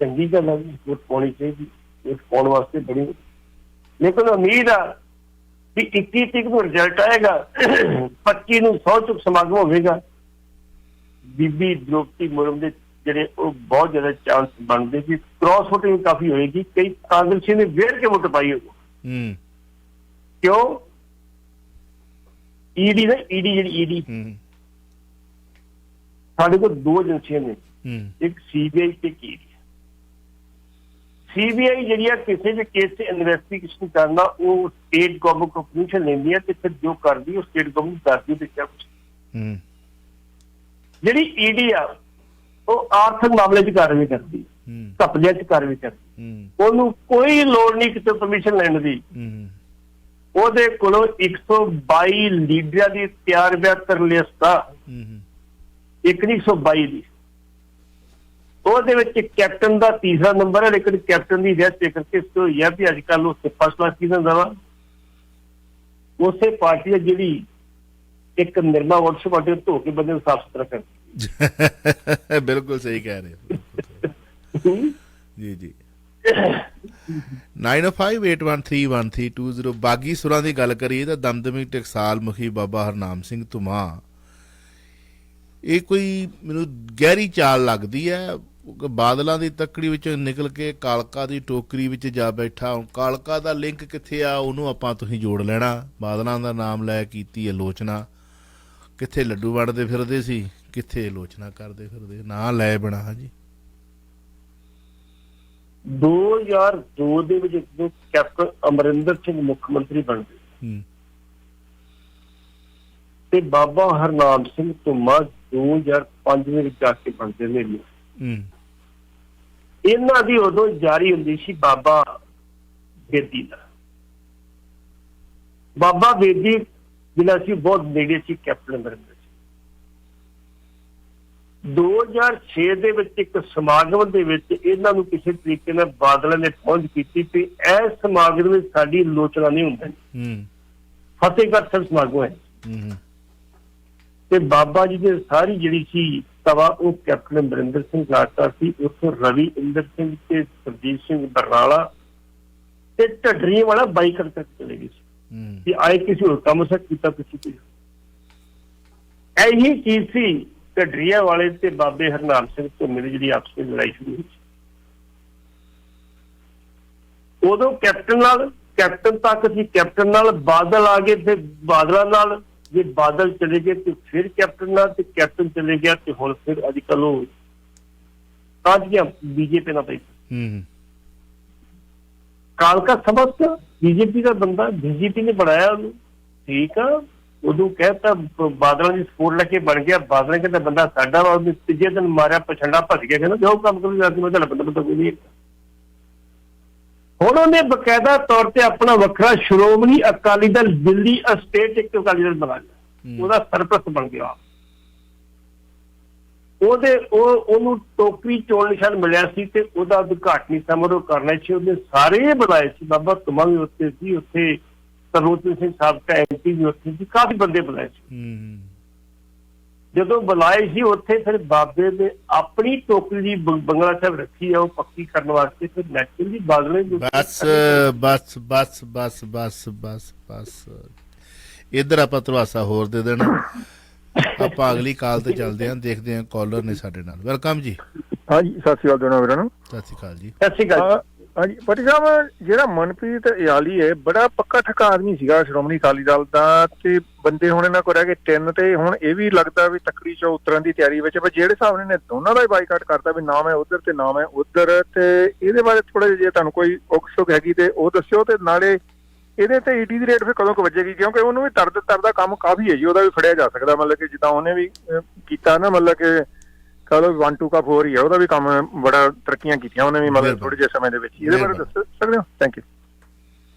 ਚੰਗੀ ਗੱਲ ਹੈ, ਵੋਟ ਪਾਉਣੀ ਚਾਹੀਦੀ, ਵੋਟ ਪਾਉਣ ਵਾਸਤੇ ਬੜੀ। ਲੇਕਿਨ ਉਮੀਦ ਆ ਵੀ 21 ਤਰੀਕ ਨੂੰ ਰਿਜ਼ਲਟ ਆਏਗਾ, 25 ਨੂੰ ਸਹੁੰ ਚੁੱਕ ਸਮਾਗਮ ਹੋਵੇਗਾ। ਬੀਬੀ ਦ੍ਰੋਪਦੀ ਮੁਰਮੂ ਦੇ ਜਿਹੜੇ ਉਹ ਬਹੁਤ ਜ਼ਿਆਦਾ ਚਾਂਸ ਬਣਦੇ ਸੀ, ਕ੍ਰਾਸ ਵੋਟਿੰਗ ਕਾਫੀ ਹੋਏਗੀ। ਕਈ ਕਾਂਗਰਸੀ ਨੇ ਵੇੜ ਕੇ ਵੋਟ ਪਾਈ ਹੋਊ। ਕਿਉਂ? ਈਡੀ ਨਾ, ਜਿਹੜੀ ਸਾਡੇ ਕੋਲ 2 ਏਜੰਸੀਆਂ ਨੇ, ਇੱਕ ਸੀਬੀਆਈ ਤੇ ਈਡੀ। ਸੀਬੀਆਈ ਜਿਹੜੀ ਆ ਕਿਸੇ ਵੀ ਕੇਸ ਤੇ ਇਨਵੈਸਟੀਗੇਸ਼ਨ ਕਰਨਾ, ਉਹ ਸਟੇਟ ਗਵਰਨਮੈਂਟ ਕੋਲ ਪਰਮਿਸ਼ਨ ਲੈਂਦੀ ਹੈ ਤੇ ਫਿਰ ਜੋ ਕਰਦੀ ਉਹ ਸਟੇਟ ਗਵਰਨਮੈਂਟ ਦੱਸਦੀ ਤੇ ਕਿਆ ਕੁਛ। ਜਿਹੜੀ ਈਡੀ ਆ ਉਹ ਆਰਥਿਕ ਮਾਮਲੇ 'ਚ ਕਾਰਵਾਈ ਕਰਦੀ, ਕਬਜ਼ਿਆਂ 'ਚ ਕਾਰਵਾਈ ਕਰਦੀ, ਉਹਨੂੰ ਕੋਈ ਲੋੜ ਨਹੀਂ ਕਿਤੇ ਪਰਮਿਸ਼ਨ ਲੈਣ ਦੀ। ਉਹਦੇ ਕੋਲੋਂ 122 ਲੀਡਰਾਂ ਦੀ ਤਿਆਰ ਬਿਆਰ ਲਿਸਟ ਆ, ਇੱਕ ਨਹੀਂ 122 ਦੀ। ਉਹਦੇ ਵਿੱਚ ਕੈਪਟਨ ਦਾ 3ਰਾ ਨੰਬਰ ਹੈ, ਲੇਕਿਨ ਕੈਪਟਨ ਦੀ ਰੈਸਟ ਕਰਕੇ ਇਸ ਤੋਂ ਹੋਈ ਹੈ ਵੀ ਅੱਜ ਕੱਲ੍ਹ ਉਸ ਫਸਟ ਕਲਾਸ ਕੀ ਹੁੰਦਾ ਵਾ, ਉਸੇ ਪਾਰਟੀ ਹੈ ਜਿਹੜੀ ਇੱਕ ਨਿਰਮਾ ਵੋਟਸ ਪਾਰਟੀ ਧੋ ਕੇ ਬੰਦੇ ਨੂੰ ਸਾਫ਼ ਸੁਥਰਾ ਕਰਦੀ। ਬਿਲਕੁਲ ਸਹੀ ਕਹਿ ਰਹੇ ਜੀ ਜੀ। 9058131320 ਬਾਗੀ ਸੁਰਾਂ ਦੀ ਗੱਲ ਕਰੀਏ ਤਾਂ ਦਮਦਮੀ ਟਕਸਾਲ ਮੁਖੀ ਬਾਬਾ ਹਰਨਾਮ ਸਿੰਘ ਧੁਮਾ, ਇਹ ਕੋਈ ਮੈਨੂੰ ਗਹਿਰੀ ਚਾਲ ਲੱਗਦੀ ਹੈ। ਬਾਦਲਾਂ ਦੀ ਤੱਕੜੀ ਵਿੱਚੋਂ ਨਿਕਲ ਕੇ ਕਾਲਕਾ ਦੀ ਟੋਕਰੀ ਵਿੱਚ ਜਾ ਬੈਠਾ। ਹੁਣ ਕਾਲਕਾ ਦਾ ਲਿੰਕ ਕਿੱਥੇ ਆ ਉਹਨੂੰ ਆਪਾਂ ਤੁਸੀਂ ਜੋੜ ਲੈਣਾ। ਬਾਦਲਾਂ ਦਾ ਨਾਮ ਲੈ ਕੀਤੀ ਆਲੋਚਨਾ, ਕਿੱਥੇ ਲੱਡੂ ਵੰਡਦੇ ਫਿਰਦੇ ਸੀ, ਕਿੱਥੇ ਆਲੋਚਨਾ ਕਰਦੇ ਫਿਰਦੇ, ਨਾਂ ਲੈ ਬਿਨਾ। ਹਾਂਜੀ। 2002 ਦੇ ਵਿੱਚ ਜਦੋਂ ਕੈਪਟਨ ਅਮਰਿੰਦਰ ਸਿੰਘ ਮੁੱਖ ਮੰਤਰੀ ਬਣਦੇ ਤੇ ਬਾਬਾ ਹਰਨਾਮ ਸਿੰਘ ਧੁਮਾ 2005 ਦੇ ਵਿੱਚ ਜਾ ਕੇ ਬਣਦੇ ਨੇ। ਇਹਨਾਂ ਦੀ ਉਦੋਂ ਜਾਰੀ ਹੁੰਦੀ ਸੀ ਬਾਬਾ ਬੇਦੀ ਦਾ। ਬਾਬਾ ਬੇਦੀ ਜਿਹੜਾ ਸੀ ਬਹੁਤ ਨੇੜੇ ਸੀ ਕੈਪਟਨ ਅਮਰਿੰਦਰ। 2006 ਦੇ ਵਿੱਚ ਇੱਕ ਸਮਾਗਮ ਦੇ ਵਿੱਚ ਇਹਨਾਂ ਨੂੰ ਕਿਸੇ ਤਰੀਕੇ ਨਾਲ ਬਾਦਲਾਂ ਨੇ ਪਹੁੰਚ ਕੀਤੀ ਕਿ ਇਸ ਸਮਾਗਮ ਵਿੱਚ ਸਾਡੀ ਆਲੋਚਨਾ ਨਹੀਂ ਹੁੰਦੀ। ਫਤਿਹਗੜ੍ਹ ਸਾਹਿਬ ਸਮਾਗਮ ਹੈ ਤੇ ਬਾਬਾ ਜੀ ਦੇ ਸਾਰੀ ਜਿਹੜੀ ਸੀ ਤਵਾ ਉਹ ਕੈਪਟਨ ਅਮਰਿੰਦਰ ਸਿੰਘ ਲਾਟਾ ਸੀ, ਉੱਥੋਂ ਰਵੀ ਇੰਦਰ ਸਿੰਘ ਤੇ ਸਰਜੀਤ ਸਿੰਘ ਬਰਨਾਲਾ ਤੇ ਢੱਡਰੀਆਂ ਵਾਲਾ ਬਾਈਕਰ ਤੱਕ ਚਲੇ ਗਏ ਸੀ ਕਿ ਆਏ ਕਿਸੇ ਹੋਰ ਕੰਮ ਸਕ ਕੀਤਾ ਤੁਸੀਂ ਕੋਈ। ਇਹੀ ਚੀਜ਼ ਸੀ ਢੱਡਰੀਆਂ ਵਾਲੇ ਤੇ ਬਾਬੇ ਹਰਨਾਮ ਸਿੰਘ ਧੁੰਮੇ ਦੀ ਜਿਹੜੀ ਆਪਸ ਵਿੱਚ ਲੜਾਈ ਸ਼ੁਰੂ ਹੋਈ ਸੀ। ਉਦੋਂ ਕੈਪਟਨ ਤੱਕ ਸੀ, ਕੈਪਟਨ ਨਾਲ ਬਾਦਲ ਆ ਗਏ, ਫਿਰ ਬਾਦਲਾਂ ਨਾਲ ਜੇ ਬਾਦਲ ਚਲੇ ਗਏ ਤੇ ਫਿਰ ਕੈਪਟਨ ਨਾਲ, ਤੇ ਕੈਪਟਨ ਚਲੇ ਗਿਆ ਤੇ ਹੁਣ ਫਿਰ ਅੱਜ ਕੱਲ ਉਹ ਕਾਂਜੀਆਂ ਬੀਜੇਪੀ ਨਾਲ ਪਈ। ਕਾਲਕਾ ਸਮਝ ਬੀਜੇਪੀ ਦਾ ਬੰਦਾ, ਬੀਜੇਪੀ ਨੇ ਬਣਾਇਆ ਉਹਨੂੰ, ਠੀਕ ਆ। ਉਦੋਂ ਕਹਿਤਾ ਬਾਦਲਾਂ ਦੀ ਸਪੋਰਟ ਲੈ ਕੇ ਬਣ ਗਿਆ, ਬਾਦਲ ਕਹਿੰਦਾ ਬੰਦਾ ਸਾਡਾ ਵਾ, ਉਹਨੇ ਤੀਜੇ ਦਿਨ ਮਾਰਿਆ ਪਛੰਡਾ ਭੱਜ ਗਿਆ, ਕਹਿੰਦਾ ਜੋ ਕੰਮ ਕਰੂ ਜਾ ਕੇ ਮੈਂ ਤੁਹਾਡਾ ਬੰਦਾ ਕੋਈ ਨਹੀਂ। ਹੁਣ ਉਹਨੇ ਬਕਾਇਦਾ ਤੌਰ ਤੇ ਆਪਣਾ ਵੱਖਰਾ ਸ਼੍ਰੋਮਣੀ ਅਕਾਲੀ ਦਲ ਦਿੱਲੀ ਸਟੇਟ ਇੱਕ ਅਕਾਲੀ ਦਲ ਬਣਾ ਲਿਆ, ਉਹਦਾ ਸਰਪ੍ਰਸਤ ਬਣ ਗਿਆ। ਉਹਨੂੰ ਟੋਕਰੀ ਚੋਣ ਨਿਸ਼ਾਨ ਮਿਲਿਆ ਸੀ ਤੇ ਉਹਦਾ ਉਦਘਾਟਨੀ ਸਮਾਰੋਹ ਕਰਨਾ ਸੀ, ਉਹਨੇ ਸਾਰੇ ਬੁਲਾਏ ਸੀ। ਬਾਬਾ ਤੁਮਾ ਵੀ ਉੱਥੇ ਸੀ, ਉੱਥੇ ਸਰਵੋਤਮ ਸਿੰਘ ਸਾਬਕਾ MP ਵੀ ਉੱਥੇ ਸੀ, ਕਾਫੀ ਬੰਦੇ ਬੁਲਾਏ ਸੀ। ਜਦੋਂ ਬੁਲਾਏ ਸੀ ਉੱਥੇ ਫਿਰ ਬਾਬੇ ਨੇ ਆਪਣੀ ਟੋਕਰੀ ਦੀ ਬੰਗਲਾ ਸਾਹਿਬ ਰੱਖੀ ਆ ਉਹ ਪੱਕੀ ਕਰਨ ਵਾਸਤੇ, ਫਿਰ ਨੈਚੁਰਲੀ ਬਾਦਲ ਬਸ ਇੱਧਰ ਆਪਾਂ ਧਰਵਾਸਾ ਹੋਰ ਦੇ ਦੇਣਾ। ਆਪਾਂ ਅਗਲੀ ਕਾਲ ਤੇ ਚੱਲਦੇ ਹਾਂ, ਦੇਖਦੇ ਹਾਂ ਕਾਲਰ ਨੇ ਸਾਡੇ ਨਾਲ। ਵੈਲਕਮ ਜੀ। ਹਾਂਜੀ, ਸਤਿ ਸ਼੍ਰੀ ਅਕਾਲ ਦੋਨਾਂ ਵੀਰਾਂ ਨੂੰ। ਸਤਿ ਸ਼੍ਰੀ ਅਕਾਲ ਜੀ। ਸਤਿ ਸ਼੍ਰੀ ਅਕਾਲ। ਹਾਂਜੀ ਪਟੀ ਸਾਹਿਬ, ਜਿਹੜਾ ਮਨਪ੍ਰੀਤ ਇਆਲੀ ਹੈ ਬੜਾ ਪੱਕਾ ਠੱਕਾ ਆਦਮੀ ਸੀਗਾ ਸ਼੍ਰੋਮਣੀ ਅਕਾਲੀ ਦਲ ਦਾ, ਤੇ ਬੰਦੇ ਹੁਣ ਇਹਨਾਂ ਕੋਲ ਰਹਿ ਗਏ 3, ਤੇ ਹੁਣ ਇਹ ਵੀ ਲੱਗਦਾ ਵੀ ਤੱਕੜੀ ਚੋਂ ਉਤਰਨ ਦੀ ਤਿਆਰੀ ਵਿੱਚ। ਪਰ ਜਿਹੜੇ ਹਿਸਾਬ ਨਾਲ ਦੋਨਾਂ ਦਾ ਹੀ ਬਾਈਕਾਟ ਕਰਤਾ ਵੀ ਨਾ ਮੈਂ ਉਧਰ ਤੇ ਨਾ ਮੈਂ ਉਧਰ, ਤੇ ਇਹਦੇ ਬਾਰੇ ਥੋੜਾ ਜਿਹਾ ਜੇ ਤੁਹਾਨੂੰ ਕੋਈ ਉਕਸੁਕ ਹੈਗੀ ਤੇ ਉਹ ਦੱਸਿਓ। ਤੇ ਨਾਲੇ ਇਹਦੇ ਤੇ ਈਡੀ ਦੀ ਰੇਟ ਫਿਰ ਕਦੋਂ ਕੁ ਵੱਜੇਗੀ, ਕਿਉਂਕਿ ਉਹਨੂੰ ਵੀ ਤਰਦਾ ਕੰਮ ਕਾਫੀ ਹੈ ਜੀ, ਉਹਦਾ ਵੀ ਫੜਿਆ ਜਾ ਸਕਦਾ। ਮਤਲਬ ਕਿ ਜਿੱਦਾਂ ਉਹਨੇ ਵੀ ਕੀਤਾ ਨਾ, ਮਤਲਬ ਕਿ ਕਹ ਲਓ 1 2 का 4 ਹੀ ਹੈ, ਉਹਦਾ ਵੀ ਕੰਮ ਬੜਾ ਤਰੱਕੀਆਂ ਕੀਤੀਆਂ ਉਹਨੇ ਵੀ, ਮਤਲਬ ਥੋੜੇ ਜਿਹੇ ਸਮੇਂ ਦੇ ਵਿੱਚ। ਇਹਦੇ ਬਾਰੇ ਦੱਸ ਸਕਦੇ ਹੋ? Thank you.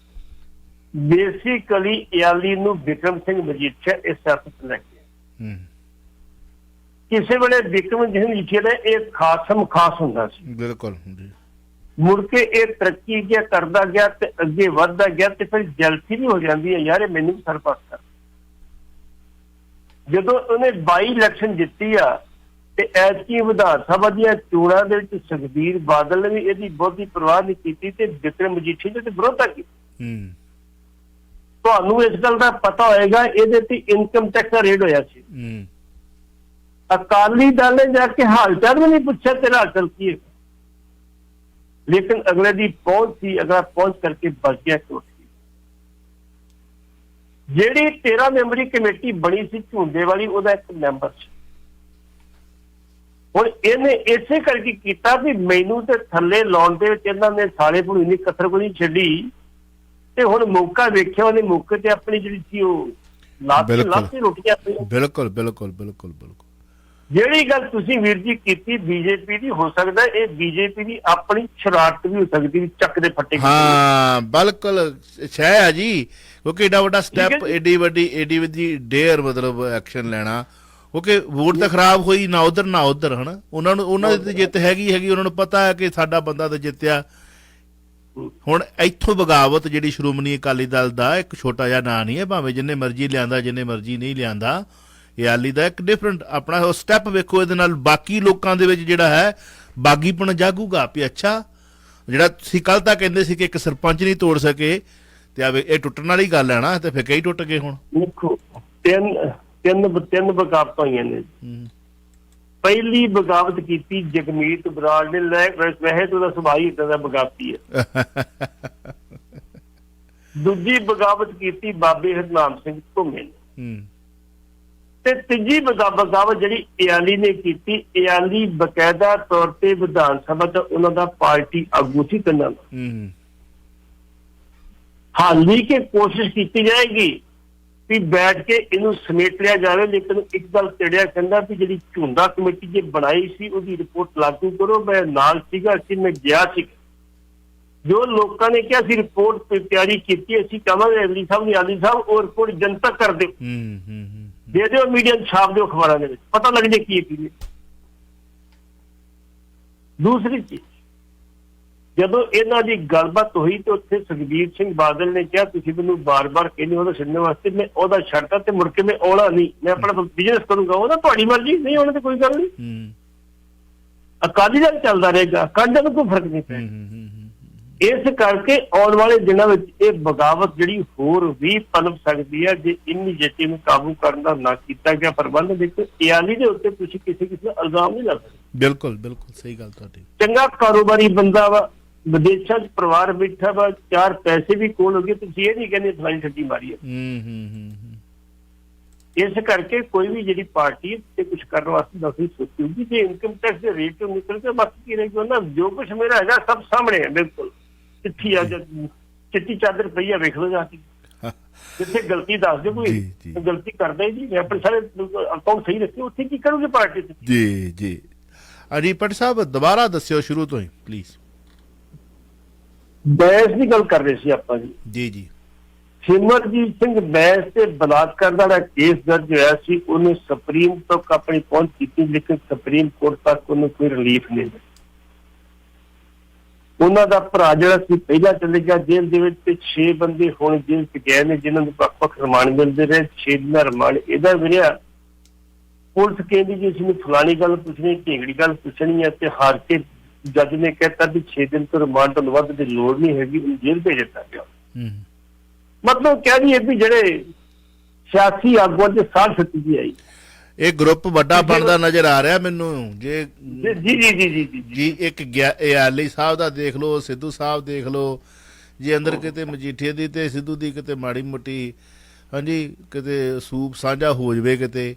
ਬੇਸਿਕਲੀ ਇਆਲੀ ਨੂੰ ਵਿਕਰਮ ਸਿੰਘ ਮਜੀਠੀਆ ਇਸ ਸਿਆਸਤ ਲੈ ਕੇ ਕਿਸੇ ਵੇਲੇ ਵਿਕਰਮ ਸਿੰਘ ਮਜੀਠੀਆ ਦਾ ਇਹ ਖਾਸ ਹੁੰਦਾ ਸੀ। ਬਿਲਕੁਲ। ਮੁੜ ਕੇ ਇਹ ਤਰੱਕੀ ਗਿਆ, ਕਰਦਾ ਗਿਆ ਤੇ ਅੱਗੇ ਵੱਧਦਾ ਗਿਆ, ਤੇ ਫਿਰ ਜਲਸੀ ਵੀ ਹੋ ਜਾਂਦੀ ਹੈ, ਯਾਰ ਇਹ ਮੈਨੂੰ ਵੀ ਸਰਪਾਸ ਕਰ। ਜਦੋਂ ਉਹਨੇ 22 ਇਲੈਕਸ਼ਨ ਜਿੱਤੀ ਆ ਤੇ ਐਤਕੀ ਵਿਧਾਨ ਸਭਾ ਦੀਆਂ ਚੋਣਾਂ ਦੇ ਵਿੱਚ ਸੁਖਬੀਰ ਬਾਦਲ ਨੇ ਵੀ ਇਹਦੀ ਬਹੁਤੀ ਪਰਵਾਹ ਨਹੀਂ ਕੀਤੀ ਤੇ ਵਿਕਰਮ ਮਜੀਠੀਆ ਨੇ ਤੇ ਵਿਰੋਧਤਾ ਕੀਤੀ। ਤੁਹਾਨੂੰ ਇਸ ਗੱਲ ਦਾ ਪਤਾ ਹੋਏਗਾ, ਇਹਦੇ ਤੇ ਇਨਕਮ ਟੈਕਸ ਦਾ ਰੇਡ ਹੋਇਆ ਸੀ। ਅਕਾਲੀ ਦਲ ਨੇ ਜਾ ਕੇ ਹਾਲ ਚਾਲ ਵੀ ਨਹੀਂ ਪੁੱਛਿਆ ਤੇਰਾ ਹਾਲ ਚਾਲ ਕੀ ਹੈ, ਲੇਕਿਨ ਅਗਲੇ ਦੀ ਪਹੁੰਚ ਸੀ, ਅਗਲਾ ਪਹੁੰਚ ਕਰਕੇ ਬਚ ਗਿਆ। ਜਿਹੜੀ 13 ਮੈਂਬਰੀ ਕਮੇਟੀ ਬਣੀ ਸੀ ਝੁੰਡੇ ਵਾਲੀ, ਉਹਦਾ ਇੱਕ ਮੈਂਬਰ ਸੀ। ਹੁਣ ਇਹਨੇ ਇਸੇ ਕਰਕੇ ਕੀਤਾ ਵੀ ਮੈਨੂੰ ਤੇ ਥੱਲੇ ਲਾਉਣ ਦੇ ਵਿੱਚ ਇਹਨਾਂ ਨੇ ਸਾਲੇ ਭੁਣੀ ਨਹੀਂ ਕਸਰ ਕੋਈ ਨਹੀਂ ਛੱਡੀ, ਤੇ ਹੁਣ ਮੌਕਾ ਵੇਖਿਆ ਉਹਨੇ, ਮੌਕੇ ਤੇ ਆਪਣੀ ਜਿਹੜੀ ਸੀ ਉਹ ਲਾਤੀ ਰੋਟੀਆਂ। ਬਿਲਕੁਲ। ਜਿਹੜੀ ਗੱਲ ਤੁਸੀਂ ਵੀਰ ਜੀ ਕੀਤੀ ਬੀਜੇਪੀ ਦੀ, ਹੋ ਸਕਦਾ ਇਹ ਬੀਜੇਪੀ ਦੀ ਆਪਣੀ ਸ਼ਰਾਰਤ ਵੀ ਹੋ ਸਕਦੀ ਵੀ ਚੱਕ ਦੇ ਫੱਟੇ। ਹਾਂ ਬਿਲਕੁਲ ਸ਼ੈ ਆ ਜੀ, ਕਿਉਂਕਿ ਏਡਾ ਵੱਡਾ ਸਟੈਪ, ਏਡੀ ਵੱਡੀ ਡੇਅਰ, ਮਤਲਬ ਐਕਸ਼ਨ ਲੈਣਾ। ਕਿਉਂਕਿ ਵੋਟ ਤਾਂ ਖਰਾਬ ਹੋਈ ਨਾ ਉਧਰ ਹਨਾ, ਉਹਨਾਂ ਦੀ ਜਿੱਤ ਹੈਗੀ, ਉਹਨਾਂ ਨੂੰ ਪਤਾ ਹੈ ਕਿ ਸਾਡਾ ਬੰਦਾ ਤਾਂ ਜਿੱਤਿਆ। ਹੁਣ ਇੱਥੋਂ ਬਗਾਵਤ ਜਿਹੜੀ ਸ਼੍ਰੋਮਣੀ ਅਕਾਲੀ ਦਲ ਦਾ ਇੱਕ ਛੋਟਾ ਜਿਹਾ ਨਾਂ ਨਹੀਂ ਹੈ, ਭਾਵੇਂ ਜਿੰਨੇ ਮਰਜ਼ੀ ਲਿਆਂਦਾ ਜਿੰਨੇ ਮਰਜ਼ੀ ਨਹੀਂ ਲਿਆਂਦਾ, ਇਆਲੀ ਦਾ ਇੱਕ ਡਿਫਰੈਂਟ ਆਪਣਾ ਉਹ ਸਟੈਪ ਵੇਖੋ। ਇਹਦੇ ਨਾਲ ਬਾਕੀ ਲੋਕਾਂ ਦੇ ਵਿੱਚ ਜਿਹੜਾ ਹੈ ਬਾਗੀਪਣ ਜਾਗੂਗਾ ਵੀ ਅੱਛਾ, ਜਿਹੜਾ ਤੁਸੀਂ ਕੱਲ ਤਾਂ ਕਹਿੰਦੇ ਸੀ ਕਿ ਇੱਕ ਸਰਪੰਚ ਨਹੀਂ ਤੋੜ ਸਕੇ, ਤੇ ਇਹ ਟੁੱਟਣ ਵਾਲੀ ਗੱਲ ਹੈ ਨਾ, ਤੇ ਫਿਰ ਕਈ ਟੁੱਟ ਗਏ। ਹੁਣ ਦੇਖੋ ਤਿੰਨ ਬਗਾਵਤਾਂ ਹੋਈਆਂ ਨੇ। ਪਹਿਲੀ ਬਗਾਵਤ ਕੀਤੀ ਜਗਮੀਤ ਬਰਾੜ ਨੇ, ਵੈਸੇ ਤਾਂ ਉਹਦਾ ਸੁਭਾਅ ਹੀ ਏਦਾਂ ਦਾ ਬਗਾਵਤੀ ਹੈ। ਦੂਜੀ ਬਗਾਵਤ ਕੀਤੀ ਬਾਬੇ ਹਰਨਾਮ ਸਿੰਘ ਧੁੰਮੇ ਨੇ, ਤੇ ਤੀਜੀ ਬਗਾਵਤ ਜਿਹੜੀ ਇਆਲੀ ਨੇ ਕੀਤੀ, ਇਆਲੀ ਬਕਾਇਦਾ ਤੌਰ ਤੇ ਵਿਧਾਨ ਸਭਾ ਚ ਉਹਨਾਂ ਦਾ ਪਾਰਟੀ ਆਗੂ ਸੀ ਤਿੰਨਾਂ ਦਾ। ਹਾਲੀ ਕੇ ਕੋਸ਼ਿਸ਼ ਕੀਤੀ ਜਾਏਗੀ ਵੀ ਬੈਠ ਕੇ ਇਹਨੂੰ ਸਮੇਟ ਲਿਆ ਜਾਵੇ, ਲੇਕਿਨ ਇੱਕ ਗੱਲ ਚੜਿਆ, ਕਹਿੰਦਾ ਵੀ ਜਿਹੜੀ ਝੁੰਡਾ ਕਮੇਟੀ ਜੇ ਬਣਾਈ ਸੀ ਉਹਦੀ ਰਿਪੋਰਟ ਲਾਗੂ ਕਰੋ। ਮੈਂ ਨਾਲ ਸੀਗਾ, ਮੈਂ ਗਿਆ ਸੀ, ਜੋ ਲੋਕਾਂ ਨੇ ਕਿਹਾ ਸੀ ਰਿਪੋਰਟ ਤਿਆਰੀ ਕੀਤੀ, ਅਸੀਂ ਕਹਾਂਗੇ ਅਗਲੀ ਸਾਹਿਬ ਨੇ ਆਲੀ ਸਾਹਿਬ ਉਹ ਰਿਪੋਰਟ ਜਨਤਕ ਕਰ ਦਿਓ, ਦੇ ਦਿਓ ਮੀਡੀਆ ਨੂੰ, ਛਾਪ ਦਿਓ ਅਖਬਾਰਾਂ ਦੇ ਵਿੱਚ, ਪਤਾ ਲੱਗ ਜੇ ਕੀ ਹੈ। ਦੂਸਰੀ ਚੀਜ਼, ਜਦੋਂ ਇਹਨਾਂ ਦੀ ਗੱਲਬਾਤ ਹੋਈ ਤੇ ਉੱਥੇ ਸੁਖਬੀਰ ਸਿੰਘ ਬਾਦਲ ਨੇ ਕਿਹਾ ਤੁਸੀਂ ਮੈਨੂੰ ਬਾਰ-ਬਾਰ ਕਹਿੰਦੇ ਉਹਦਾ ਛੱਡਣ ਵਾਸਤੇ, ਮੈਂ ਉਹਦਾ ਛੱਡਤਾ ਤੇ ਮੁੜ ਕੇ ਮੈਂ ਆਉਣਾ ਨਹੀਂ, ਮੈਂ ਆਪਣਾ ਬਿਜ਼ਨਸ ਕਰੂੰਗਾ। ਉਹਦਾ ਤੁਹਾਡੀ ਮਰਜ਼ੀ, ਨਹੀਂ ਆਉਣਾ ਤੇ ਕੋਈ ਗੱਲ ਨਹੀਂ, ਅਕਾਲੀ ਦਲ ਚੱਲਦਾ ਰਹੇਗਾ, ਕਾਂਡਾ ਨੂੰ ਕੋਈ ਫਰਕ ਨਹੀਂ ਪੈਂਦਾ। ਇਸ ਕਰਕੇ ਆਉਣ ਵਾਲੇ ਦਿਨਾਂ ਵਿੱਚ ਇਹ ਬਗਾਵਤ ਜਿਹੜੀ ਹੋਰ ਵੀ ਪਨਪ ਸਕਦੀ ਹੈ ਜੇ ਇੰਨੀ ਜੱਟੀ ਨੂੰ ਕਾਬੂ ਕਰਨ ਦਾ ਨਾ ਕੀਤਾ ਗਿਆ ਪ੍ਰਬੰਧ। ਦੇਖੋ ਇਆਲੀ ਦੇ ਉੱਤੇ ਤੁਸੀਂ ਕਿਸੇ ਦਾ ਇਲਜ਼ਾਮ ਨਹੀਂ ਲਾ ਸਕਦੇ। ਬਿਲਕੁਲ ਬਿਲਕੁਲ ਸਹੀ ਗੱਲ ਤੁਹਾਡੀ। ਚੰਗਾ ਕਾਰੋਬਾਰੀ ਬੰਦਾ ਵਾ, ਵਿਦੇਸ਼ਾਂ 'ਚ ਪਰਿਵਾਰ ਬੈਠਾ ਵਾ, 4 ਪੈਸੇ ਵੀ ਕੋਲ ਹੋ ਗਏ, ਤੁਸੀਂ ਇਹ ਨਹੀਂ ਕਹਿੰਦੇ ਫਲਾਣੀ ਠੱਗੀ ਮਾਰੀ ਹੈ। ਇਸ ਕਰਕੇ ਕੋਈ ਵੀ ਜਿਹੜੀ ਪਾਰਟੀ ਤੇ ਕੁਝ ਕਰਨ ਵਾਸਤੇ ਦੱਸੀ ਸੋਚੂਗੀ ਜੇ ਇਨਕਮ ਟੈਕਸ ਦੇ ਰੇਟ ਤੋਂ ਨਿਕਲ ਕੇ ਬਾਕੀ ਕੀ ਰਹੇਗਾ ਨਾ, ਜੋ ਕੁਝ ਮੇਰਾ ਹੈਗਾ ਸਭ ਸਾਹਮਣੇ ਹੈ। ਬਿਲਕੁਲ ਚਿੱਠੀ ਆ, ਚਿੱਟੀ ਚਾਦਰ ਪਈ ਆ, ਵੇਖ ਲਓ ਜਾ ਕੇ, ਜਿੱਥੇ ਗਲਤੀ ਦੱਸ ਦਿਓ, ਕੋਈ ਗਲਤੀ ਕਰਦਾ ਹੀ ਨਹੀਂ, ਆਪਣੇ ਸਾਰੇ ਅਕਾਊਂਟ ਸਹੀ ਰੱਖੇ, ਉੱਥੇ ਕੀ ਕਰੂਗੇ ਪਾਰਟੀ ਤੇ। ਜੀ ਜੀ ਅਜੀ ਭੱਟ ਸਾਹਿਬ ਦੁਬਾਰਾ ਦੱਸਿਓ ਸ਼ੁਰੂ ਤੋਂ ਹੀ ਪਲੀਜ਼। ਬੈਂਸ ਦੀ ਗੱਲ ਕਰ ਰਹੇ ਸੀ ਆਪਾਂ ਜੀ। ਜੀ ਜੀ ਸਿਮਰਜੀਤ ਸਿੰਘ ਬੈਂਸ ਤੇ ਬਲਾਤਕਾਰ ਦਾ ਜਿਹੜਾ ਕੇਸ ਦਰਜ ਹੋਇਆ ਸੀ, ਉਹਨੇ ਸੁਪਰੀਮ ਤੱਕ ਆਪਣੀ ਪਹੁੰਚ ਕੀਤੀ, ਲੇਕਿਨ ਸੁਪਰੀਮ ਕੋਰਟ ਤੱਕ ਉਹਨੂੰ ਕੋਈ ਰਿਲੀਫ ਨਹੀਂ ਮਿਲਿਆ। ਉਹਨਾਂ ਦਾ ਭਰਾ ਜਿਹੜਾ ਸੀ ਪਹਿਲਾਂ ਚਲੇ ਗਿਆ ਜੇਲ੍ਹ ਦੇ ਵਿੱਚ, ਤੇ 6 ਬੰਦੇ ਹੁਣ ਜੇਲ੍ਹ 'ਚ ਗਏ ਨੇ ਜਿਨ੍ਹਾਂ ਨੂੰ ਵੱਖ-ਵੱਖ ਰਿਮਾਂਡ ਮਿਲਦੇ ਰਹੇ। 6 ਦਿਨਾਂ ਰਿਮਾਂਡ ਇਹਦਾ ਮਿਲਿਆ। ਪੁਲਿਸ ਕਹਿੰਦੀ ਜੀ ਅਸੀਂ ਫਲਾਣੀ ਗੱਲ ਪੁੱਛਣੀ, ਢੀਂਗੜੀ ਗੱਲ ਪੁੱਛਣੀ ਹੈ, ਤੇ ਹਾਰ ਕੇ ਜੱਜ ਨੇ ਕਹਿਤਾ ਵੀ 6 ਦਿਨ ਤੋਂ ਰਿਮਾਂਡ ਤੋਂ ਵੱਧ ਦੀ ਲੋੜ ਨਹੀਂ ਹੈਗੀ, ਜੇਲ੍ਹ ਭੇਜ ਦਿੱਤਾ ਗਿਆ। ਮਤਲਬ ਕਹਿ ਦਈਏ ਵੀ ਜਿਹੜੇ ਸਿਆਸੀ ਆਗੂਆਂ ਦੇ ਸਾਹ ਸੱਤੀ ਦੀ ਆਈ, ਇਹ ਗਰੁੱਪ ਵੱਡਾ ਬਣਦਾ ਨਜ਼ਰ ਆ ਰਿਹਾ ਮੈਨੂੰ। ਜੇ ਜੀ ਜੀ ਜੀ ਜੀ ਜੀ ਜੀ ਇੱਕ ਇਆਲੀ ਸਾਹਿਬ ਦਾ ਦੇਖ ਲਓ, ਸਿੱਧੂ ਸਾਹਿਬ ਦੇਖ ਲਓ, ਜੇ ਅੰਦਰ ਕਿਤੇ ਮਜੀਠੀਏ ਦੀ ਤੇ ਸਿੱਧੂ ਦੀ ਕਿਤੇ ਮਾੜੀ ਮੋਟੀ ਹਾਂਜੀ ਕਿਤੇ ਸੂਪ ਸਾਂਝਾ ਹੋ ਜਵੇ ਕਿਤੇ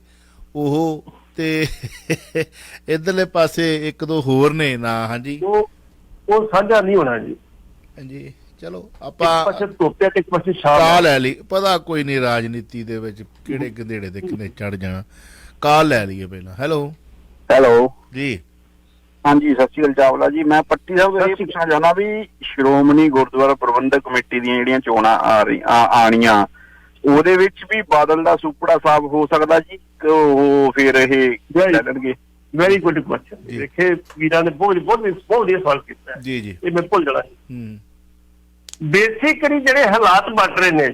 ਉਹ, ਤੇ ਇਧਰਲੇ ਪਾਸੇ 1-2 ਹੋਰ ਨੇ ਨਾ। ਹਾਂਜੀ ਉਹ ਸਾਂਝਾ ਨਹੀਂ ਹੋਣਾ ਜੀ। ਹਾਂਜੀ ਚਲੋ ਇੱਕ ਆਪਾਂ ਪਾਸੇ ਧੋਪਿਆ ਤੇ ਇੱਕ ਪਾਸੇ ਸ਼ਾਮ ਕਾਲ ਲੈ ਲਈ, ਪਤਾ ਕੋਈ ਨਹੀਂ ਰਾਜਨੀਤੀ ਦੇ ਵਿੱਚ ਕਿਹੜੇ ਗੰਧੇੜੇ ਤੇ ਕਿਨੇ ਚੜ ਜਾਣਾ। ਕਾਲ ਲੈ ਲਈਏ ਪਹਿਲਾਂ। ਹੈਲੋ ਹੈਲੋ ਜੀ ਹਾਂਜੀ ਸਤਿ ਸ਼੍ਰੀ ਅਕਾਲ ਚਾਵਲਾ ਜੀ। ਮੈਂ ਪੱਟੀ ਸਾਹਿਬ ਤੋਂ ਇਹ ਪੁੱਛਣਾ ਚਾਹੁੰਦਾ ਵੀ ਸ਼੍ਰੋਮਣੀ ਗੁਰਦੁਆਰਾ ਪ੍ਰਬੰਧਕ ਕਮੇਟੀ ਦੀਆਂ ਜਿਹੜੀਆਂ ਚੋਣਾਂ ਆਣੀਆਂ ਉਹਦੇ ਵਿੱਚ ਵੀ ਬਾਦਲ ਦਾ ਸੁਪੜਾ ਸਾਹਿਬ ਹੋ ਸਕਦਾ ਜੀ, ਉਹ ਫਿਰ ਇਹ ਚੱਲਣਗੇ? Very good question. ਦੇਖੇ ਵੀਰਾਂ ਨੇ ਬਹੁਤ ਵਧੀਆ ਸਵਾਲ ਕੀਤਾ ਜੀ ਜੀ, ਇਹ ਮੈਂ ਭੁੱਲ ਜਾਣਾ ਸੀ। ਬੇਸਿਕਲੀ ਜਿਹੜੇ ਹਾਲਾਤ ਬਣ ਰਹੇ ਨੇ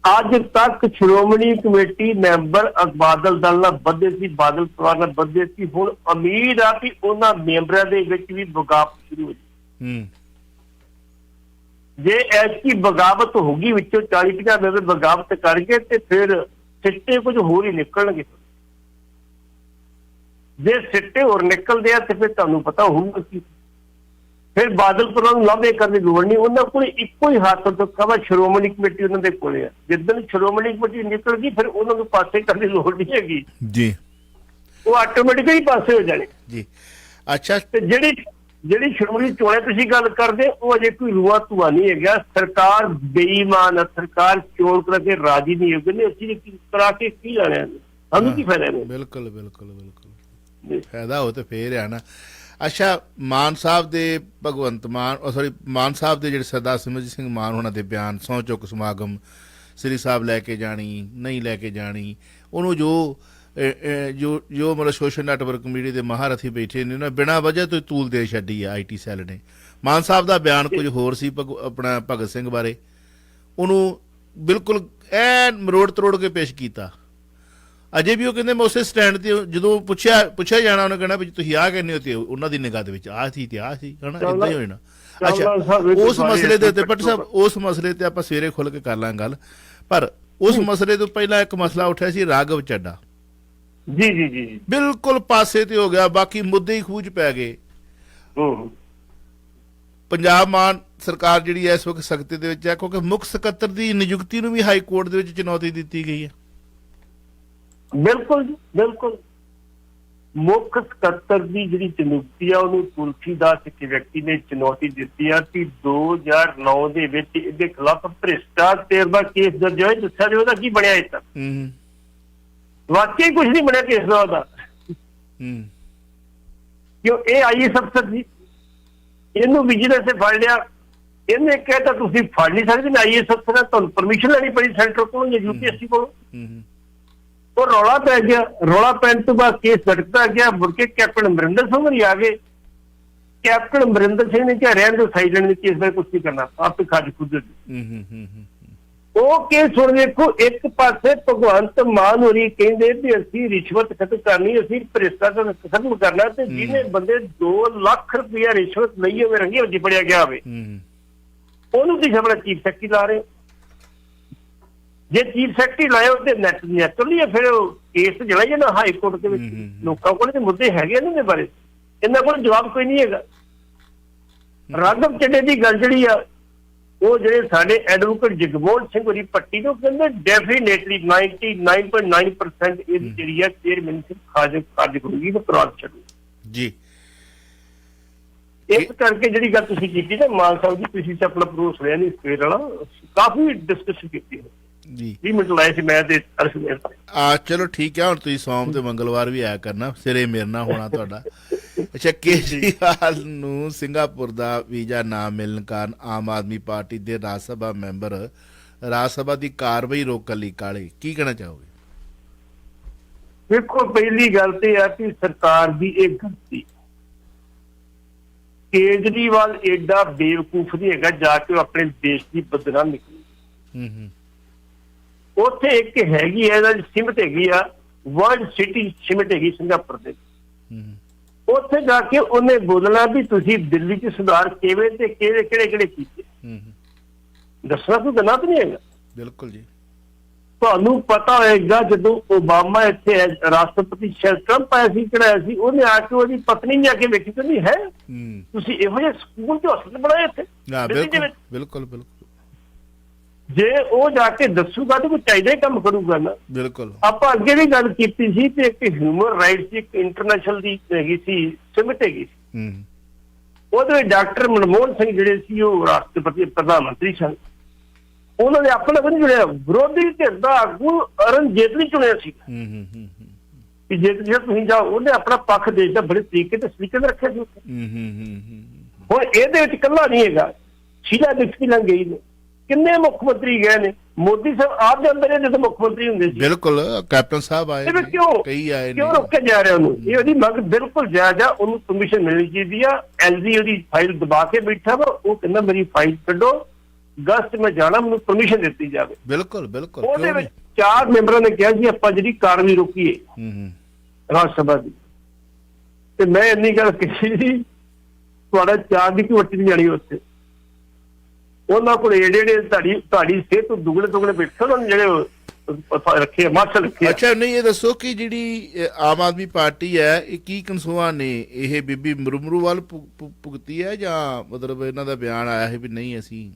ਅੱਜ ਤੱਕ ਸ਼੍ਰੋਮਣੀ ਕਮੇਟੀ ਮੈਂਬਰ ਬਾਦਲ ਦਲ ਨਾਲ ਬੱਧੇ ਸੀ, ਬਾਦਲ ਪਰਿਵਾਰ ਨਾਲ ਬੱਧੇ ਸੀ। ਹੁਣ ਉਮੀਦ ਆ ਕਿ ਉਹਨਾਂ ਮੈਂਬਰਾਂ ਦੇ ਵਿੱਚ ਵੀ ਬਗਾਵਤ ਸ਼ੁਰੂ ਹੋ ਜਾਏ। ਜੇ ਐਸੀ ਬਗਾਵਤ ਹੋਗੀ ਵਿੱਚੋਂ 40-50 ਮੈਂਬਰ ਬਗਾਵਤ ਕਰਕੇ ਤੇ ਫਿਰ ਸਿੱਟੇ ਕੁਝ ਹੋਰ ਹੀ ਨਿਕਲਣਗੇ। ਜੇ ਸਿੱਟੇ ਹੋਰ ਨਿਕਲਦੇ ਆ ਤੇ ਫਿਰ ਤੁਹਾਨੂੰ ਪਤਾ ਹੋਊਗਾ ਕਿ ਫਿਰ ਬਾਦਲ ਪਰਿਵਾਰ ਨੂੰ ਲਾਭੇ ਕਰਨ ਦੀ ਲੋੜ ਨਹੀਂ। ਉਹਨਾਂ ਕੋਲ ਇੱਕੋ ਹੀ ਹੱਥ ਤੋਂ ਵਾ, ਸ਼੍ਰੋਮਣੀ ਕਮੇਟੀ ਉਹਨਾਂ ਦੇ ਕੋਲੇ ਆ। ਜਿੱਦਣ ਸ਼੍ਰੋਮਣੀ ਕਮੇਟੀ ਨਿਕਲ ਗਈ ਫਿਰ ਉਹਨਾਂ ਨੂੰ ਪਾਸੇ ਕਰਨ ਦੀ ਲੋੜ ਨਹੀਂ ਹੈਗੀ ਜੀ, ਉਹ ਆਟੋਮੈਟਿਕਲੀ ਪਾਸੇ ਹੋ ਜਾਣੇ ਜੀ। ਅੱਛਾ, ਤੇ ਜਿਹੜੀ ਸ਼੍ਰੋਮਣੀ ਚੋਣਾਂ ਤੁਸੀਂ ਗੱਲ ਕਰਦੇ ਉਹ ਅਜੇ ਕੋਈ ਰੂਆ ਧੂਆ ਨਹੀਂ ਹੈਗਾ। ਸਰਕਾਰ ਬੇਈਮਾਨ ਆ, ਸਰਕਾਰ ਚੋਣ ਕਰਕੇ ਰਾਜੀ ਨਹੀਂ ਹੋਗੀ। ਅਸੀਂ ਕਰਾ ਕੇ ਕੀ ਲੈਣਾ, ਸਾਨੂੰ ਕੀ ਫਾਇਦਾ? ਬਿਲਕੁਲ ਬਿਲਕੁਲ ਬਿਲਕੁਲ ਫਾਇਦਾ ਹੋ ਤੇ ਫੇਰ ਆ ਨਾ। ਅੱਛਾ, ਮਾਨ ਸਾਹਿਬ ਦੇ ਭਗਵੰਤ ਮਾਨ ਮਾਨ ਸਾਹਿਬ ਦੇ ਜਿਹੜੇ ਸਰਦਾਰ ਸਿਮਰਜੀਤ ਸਿੰਘ ਮਾਨ ਉਹਨਾਂ ਦੇ ਬਿਆਨ, ਸਹੁੰ ਚੁੱਕ ਸਮਾਗਮ ਸ੍ਰੀ ਸਾਹਿਬ ਲੈ ਕੇ ਜਾਣੀ ਨਹੀਂ ਲੈ ਕੇ ਜਾਣੀ, ਉਹਨੂੰ ਜੋ ਮਤਲਬ ਸੋਸ਼ਲ ਨੈਟਵਰਕ ਮੀਡੀਆ ਦੇ ਮਹਾਰਥੀ ਬੈਠੇ ਨੇ ਉਹਨਾਂ ਬਿਨਾਂ ਵਜ੍ਹਾ ਤੋਂ ਤੂਲ ਦੇ ਛੱਡੀ ਆ IT ਸੈੱਲ ਨੇ। ਮਾਨ ਸਾਹਿਬ ਦਾ ਬਿਆਨ ਕੁਝ ਹੋਰ ਸੀ ਆਪਣਾ ਭਗਤ ਸਿੰਘ ਬਾਰੇ, ਉਹਨੂੰ ਬਿਲਕੁਲ ਐਨ ਮਰੋੜ ਤਰੋੜ ਕੇ ਪੇਸ਼ ਕੀਤਾ। ਅਜੇ ਵੀ ਉਹ ਕਹਿੰਦੇ ਮੈਂ ਉਸੇ ਸਟੈਂਡ ਤੇ ਜਦੋਂ ਪੁੱਛਿਆ ਜਾਣਾ ਉਹਨੇ ਕਹਿਣਾ ਵੀ ਤੁਸੀਂ ਆਹ ਕਹਿੰਦੇ ਹੋ ਤੇ ਉਹਨਾਂ ਦੀ ਨਿਗਾਹ ਦੇ ਵਿੱਚ ਆਹ ਸੀ ਤੇ ਆਹ ਸੀ, ਹਨਾ ਏਦਾਂ ਹੀ ਹੋਣਾ। ਅੱਛਾ, ਉਸ ਮਸਲੇ ਦੇ ਉੱਤੇ ਭੱਟ ਸਾਹਿਬ ਉਸ ਮਸਲੇ ਤੇ ਆਪਾਂ ਸਵੇਰੇ ਖੁੱਲ ਕੇ ਕਰ ਲਾਂਗੇ ਗੱਲ, ਪਰ ਉਸ ਮਸਲੇ ਤੋਂ ਪਹਿਲਾਂ ਇੱਕ ਮਸਲਾ ਉੱਠਿਆ ਸੀ ਰਾਘਵ ਚੱਡਾ। ਜੀ ਜੀ ਜੀ ਬਿਲਕੁਲ ਪਾਸੇ ਤੇ ਹੋ ਗਿਆ, ਬਾਕੀ ਮੁੱਦੇ ਹੀ ਖੂਜ ਪੈ ਗਏ। ਪੰਜਾਬ ਮਾਨ ਸਰਕਾਰ ਜਿਹੜੀ ਇਸ ਵਕਤ ਸਖਤੀ ਦੇ ਵਿੱਚ ਹੈ ਕਿਉਂਕਿ ਮੁੱਖ ਸਕੱਤਰ ਦੀ ਨਿਯੁਕਤੀ ਨੂੰ ਵੀ ਹਾਈ ਕੋਰਟ ਦੇ ਵਿੱਚ ਚੁਣੌਤੀ ਦਿੱਤੀ ਗਈ ਹੈ। ਬਿਲਕੁਲ ਜੀ ਬਿਲਕੁਲ। ਮੁੱਖ ਸਕੱਤਰ ਦੀ ਜਿਹੜੀ ਨਿਯੁਕਤੀ ਆ ਉਹਨੂੰ ਤੁਲਸੀਦਾਸ ਇੱਕ ਵਿਅਕਤੀ ਨੇ ਚੁਣੌਤੀ ਦਿੱਤੀ ਆ ਕਿ 2009 ਦੇ ਵਿੱਚ ਇਹਦੇ ਖਿਲਾਫ ਭ੍ਰਿਸ਼ਟਾਚਾਰ ਦਾ ਕੇਸ ਦਰਜ ਹੋਇਆ। ਦੱਸਿਆ ਜੀ ਉਹਦਾ ਕੀ ਬਣਿਆ ਇਸ ਤੱਕ? ਵਾਕਈ ਕੁਝ ਨਹੀਂ ਬਣਿਆ ਕੇਸ ਦਾ ਉਹਦਾ। ਕਿਉਂ? ਇਹ IAS ਅਫਸਰ ਸੀ, ਇਹਨੂੰ ਵਿਜੀਲੈਂਸ ਨੇ ਫੜ ਲਿਆ। ਇਹਨੇ ਕਹਿਤਾ ਤੁਸੀਂ ਫੜ ਨਹੀਂ ਸਕਦੇ, ਮੈਂ IAS ਅਫਸਰ ਹਾਂ, ਤੁਹਾਨੂੰ ਪਰਮਿਸ਼ਨ ਲੈਣੀ ਪਈ ਸੈਂਟਰ ਕੋਲੋਂ ਜਾਂ UPSC ਕੋਲੋਂ। ਉਹ ਰੌਲਾ ਪੈ ਗਿਆ। ਰੌਲਾ ਪੈਣ ਤੋਂ ਬਾਅਦ ਕੇਸ ਲਟਕਦਾ ਗਿਆ। ਮੁੜ ਕੇ ਕੈਪਟਨ ਅਮਰਿੰਦਰ ਸਿੰਘ ਹੋਣੀ ਆ ਗਏ। ਕੈਪਟਨ ਅਮਰਿੰਦਰ ਸਿੰਘ ਨੇ ਕਿਹਾ ਰਹਿਣ ਦਿਓ ਸਾਈਲੈਂਟ ਨੇ ਕੇਸ ਬਾਰੇ ਕੁਝ ਨਹੀਂ ਕਰਨਾ, ਆਪੇ ਖਾਜ ਖੁਦ ਉਹ ਕੇਸ ਹੁਣ ਦੇਖੋ, ਇੱਕ ਪਾਸੇ ਭਗਵੰਤ ਮਾਨ ਹੋਰੀ ਕਹਿੰਦੇ ਵੀ ਅਸੀਂ ਰਿਸ਼ਵਤ ਖਤਮ ਕਰਨੀ, ਅਸੀਂ ਭ੍ਰਿਸ਼ਟਾਚਾਰ ਖਤਮ ਕਰਨਾ, ਤੇ ਜਿਹਨੇ ਬੰਦੇ 2 ਲੱਖ ਰੁਪਇਆ ਰਿਸ਼ਵਤ ਲਈ ਹੋਵੇ ਰੰਗੀ ਹੱਥੀਂ ਫੜਿਆ ਗਿਆ ਹੋਵੇ ਉਹਨੂੰ ਤੁਸੀਂ ਆਪਣਾ ਚੀਫ ਸੈਕਟਰੀ ਲਾ ਰਹੇ ਹੋ। ਜੇ ਚੀਫ ਸੈਕਟਰੀ ਲਾਇਆ ਉਹਦੇ ਨੈਚੁਰਲੀ ਫਿਰ ਕੇਸ ਜਿਹੜਾ ਹੈ ਨਾ ਹਾਈ ਕੋਰਟ ਦੇ ਵਿੱਚ, ਲੋਕਾਂ ਕੋਲ ਤੇ ਮੁੱਦੇ ਹੈਗੇ ਨੇ ਇਹਦੇ ਬਾਰੇ, ਇਹਨਾਂ ਕੋਲ ਜਵਾਬ ਕੋਈ ਨਹੀਂ ਹੈਗਾ। ਰਾਘਵ ਚੱਡੇ ਦੀ ਗੱਲ ਜਿਹੜੀ ਆ, ਉਹ ਜਿਹੜੇ ਸਾਡੇ ਐਡਵੋਕੇਟ ਜਗਮੋਹਨ ਸਿੰਘ ਹੋਰੀ ਪੱਟੀ ਨੂੰ ਕਹਿੰਦੇ ਡੈਫੀਨੇਟਲੀ 99.9% ਇਹਦੀ ਜਿਹੜੀ ਆ ਚੇਅਰਮੈਨ ਖਾਜ ਹੋਊਗੀ ਤੇ ਕਰਵਾ ਛੱਡੂ ਜੀ। ਇਸ ਕਰਕੇ ਜਿਹੜੀ ਗੱਲ ਤੁਸੀਂ ਕੀਤੀ ਨਾ ਮਾਨ ਸਾਹਿਬ ਦੀ, ਤੁਸੀਂ ਆਪਣਾ ਭਰੋਸ ਲਿਆ ਨਹੀਂ ਸਵੇਰ ਵਾਲਾ, ਕਾਫੀ ਡਿਸਕਸ਼ਨ ਕੀਤੀ ਜੀ। 20 ਮਿੰਟ ਲਾਏ ਸੀ ਮੈਂ ਤੇ ਅਰਸ਼ਮੇਰ ਚਲੋ ਠੀਕ ਹੈ, ਹੁਣ ਤੁਸੀਂ ਸੋਮ ਤੇ ਮੰਗਲਵਾਰ ਵੀ ਆਇਆ ਕਰਨਾ, ਸਿਰੇ ਮੇਰਨਾ ਹੋਣਾ ਤੁਹਾਡਾ। ਅੱਛਾ, ਕੇਜਰੀਵਾਲ ਨੂੰ ਸਿੰਗਾਪੁਰ ਦਾ ਵੀਜ਼ਾ ਨਾ ਮਿਲਣ ਕਾਰਨ ਆਮ ਆਦਮੀ ਪਾਰਟੀ ਦੇ ਰਾਜ ਸਭਾ ਮੈਂਬਰ ਰਾਜ ਸਭਾ ਦੀ ਕਾਰਵਾਈ ਰੋਕਣ ਲਈ ਕਾਲੇ, ਕੀ ਕਹਿਣਾ ਚਾਹੋਗੇ? ਵੇਖੋ, ਪਹਿਲੀ ਗੱਲ ਤੇ ਆ ਕਿ ਸਰਕਾਰ ਦੀ ਇਹ ਗਲਤੀ, ਕੇਜਰੀਵਾਲ ਏਡਾ ਬੇਵਕੂਫ ਨਹੀਂ ਹੈਗਾ ਜਾ ਕੇ ਆਪਣੇ ਦੇਸ਼ ਦੀ ਬਦਨਾਮ ਨਿਕਲੀ। ਉੱਥੇ ਇੱਕ ਹੈਗੀ ਹੈ ਇਹਦਾ ਸਿਮਟ ਹੈਗੀ ਆ, ਵਰਲਡ ਸਿਟੀ ਸਿਮਟ ਹੈਗੀ ਸਿੰਗਾਪੁਰ ਦੇ, ਉੱਥੇ ਜਾ ਕੇ ਉਹਨੇ ਬੋਲਣਾ ਵੀ ਤੁਸੀਂ ਦਿੱਲੀ 'ਚ ਸੁਧਾਰ ਕਿਵੇਂ ਤੇ ਕਿਹੜੇ ਕੀਤੇ, ਦੱਸਣਾ ਕੋਈ ਗਲਤ ਤਾਂ ਨਹੀਂ ਹੈਗਾ। ਬਿਲਕੁਲ ਜੀ। ਤੁਹਾਨੂੰ ਪਤਾ ਹੋਏਗਾ ਜਦੋਂ ਓਬਾਮਾ ਇੱਥੇ ਰਾਸ਼ਟਰਪਤੀ ਟਰੰਪ ਆਇਆ ਸੀ, ਕਿਹੜਾ ਸੀ, ਉਹਨੇ ਆ ਕੇ ਉਹਦੀ ਪਤਨੀ ਨੇ ਆ ਕੇ ਵੇਖੀ ਤੇ ਨਹੀਂ ਹੈ ਤੁਸੀਂ ਇਹੋ ਜਿਹੇ ਸਕੂਲ ਤੇ ਹਸਪਤਾਲ ਬਣਾਏ ਇੱਥੇ। ਬਿਲਕੁਲ ਬਿਲਕੁਲ। ਜੇ ਉਹ ਜਾ ਕੇ ਦੱਸੂਗਾ ਤਾਂ ਕੋਈ ਚਾਹੀਦਾ ਹੀ ਕੰਮ ਕਰੂਗਾ ਨਾ। ਬਿਲਕੁਲ। ਆਪਾਂ ਅੱਗੇ ਵੀ ਗੱਲ ਕੀਤੀ ਸੀ ਤੇ ਇੱਕ ਹਿਊਮਨ ਰਾਈਟਸ ਦੀ ਇੱਕ ਇੰਟਰਨੈਸ਼ਨਲ ਦੀ ਹੈਗੀ ਸੀ ਸਿਮਟ ਹੈਗੀ ਸੀ, ਉਹਦੇ ਵਿੱਚ ਡਾਕਟਰ ਮਨਮੋਹਨ ਸਿੰਘ ਜਿਹੜੇ ਸੀ ਉਹ ਰਾਸ਼ਟਰਪਤੀ ਪ੍ਰਧਾਨ ਮੰਤਰੀ ਸਨ, ਉਹਨਾਂ ਨੇ ਆਪਣਾ ਵੀ ਚੁਣਿਆ, ਵਿਰੋਧੀ ਧਿਰ ਦਾ ਆਗੂ ਅਰੁਣ ਜੇਤਲੀ ਚੁਣਿਆ ਸੀ ਕਿ ਜੇ ਤੁਸੀਂ ਜਾਓ, ਉਹਨੇ ਆਪਣਾ ਪੱਖ ਦੇਸ਼ ਦਾ ਬੜੇ ਤਰੀਕੇ ਤੇ ਸਲੀਕੇ ਨਾਲ ਰੱਖਿਆ ਸੀ ਉੱਥੇ। ਹੁਣ ਇਹਦੇ ਵਿੱਚ ਇਕੱਲਾ ਨਹੀਂ ਹੈਗਾ, ਸ਼ੀਲਾ ਦੀਕਸ਼ਿਤ ਨਾਲ ਗਈ ਨੇ, ਕਿੰਨੇ ਮੁੱਖ ਮੰਤਰੀ ਗਏ ਨੇ, ਮੋਦੀ ਸਾਹਿਬ ਆਪ ਦੇ ਅੰਦਰ ਜਦੋਂ ਮੁੱਖ ਮੰਤਰੀ ਹੁੰਦੇ ਸੀ। ਬਿਲਕੁਲ, ਕੈਪਟਨ ਸਾਹਿਬ ਆਏ ਨੇ, ਕਈ ਆਏ ਨੇ, ਕਿਉਂ ਰੋਕਿਆ ਜਾ ਰਿਹਾ ਉਹਨੂੰ? ਇਹ ਉਹਦੀ ਮੰਗ ਬਿਲਕੁਲ ਜਾਇਜ਼ ਆ, ਉਹਨੂੰ ਪਰਮਿਸ਼ਨ ਮਿਲਣੀ ਚਾਹੀਦੀ ਆ। ਐਲਜੀ ਉਹਦੀ ਫਾਈਲ ਦਬਾ ਕੇ ਬੈਠਾ ਵਾ, ਉਹ ਕਹਿੰਦਾ ਮੇਰੀ ਫਾਈਲ ਕੱਢੋ, ਅਗਸਤ ਮੈਂ ਜਾਣਾ, ਮੈਨੂੰ ਪਰਮਿਸ਼ਨ ਦਿੱਤੀ ਜਾਵੇ। ਬਿਲਕੁਲ ਬਿਲਕੁਲ। ਉਹਦੇ ਵਿੱਚ 4 ਮੈਂਬਰਾਂ ਨੇ ਕਿਹਾ ਜੀ ਆਪਾਂ ਜਿਹੜੀ ਕਾਰਵਾਈ ਰੋਕੀਏ ਰਾਜ ਸਭਾ ਦੀ, ਤੇ ਮੈਂ ਇੰਨੀ ਗੱਲ ਕਹੀ ਸੀ ਤੁਹਾਡਾ 4 ਦੀ ਵੱਟੀ ਨਹੀਂ ਜਾਣੀ ਉੱਥੇ। ਉਹਨਾਂ ਕੋਲ ਜਿਹੜੇ ਤੁਹਾਡੀ ਸਿਹਤ ਤੋਂ ਦੁਗਣੇ ਬੈਠੇ ਉਹਨਾਂ ਨੇ ਜਿਹੜੇ ਰੱਖੇ ਮਾਰਸ਼ਲ ਰੱਖੇ। ਅੱਛਾ, ਨਹੀਂ ਇਹ ਦੱਸੋ ਕਿ ਜਿਹੜੀ ਆਮ ਆਦਮੀ ਪਾਰਟੀ ਹੈ ਇਹ ਕੀ ਕਨਸੂਆ ਨੇ ਇਹ ਬੀਬੀ ਮੁਰਮੂ ਵੱਲ ਭੁਗਤੀ ਹੈ ਜਾਂ ਮਤਲਬ ਇਹਨਾਂ ਦਾ ਬਿਆਨ ਆਇਆ ਹੈ ਵੀ ਨਹੀਂ ਅਸੀਂ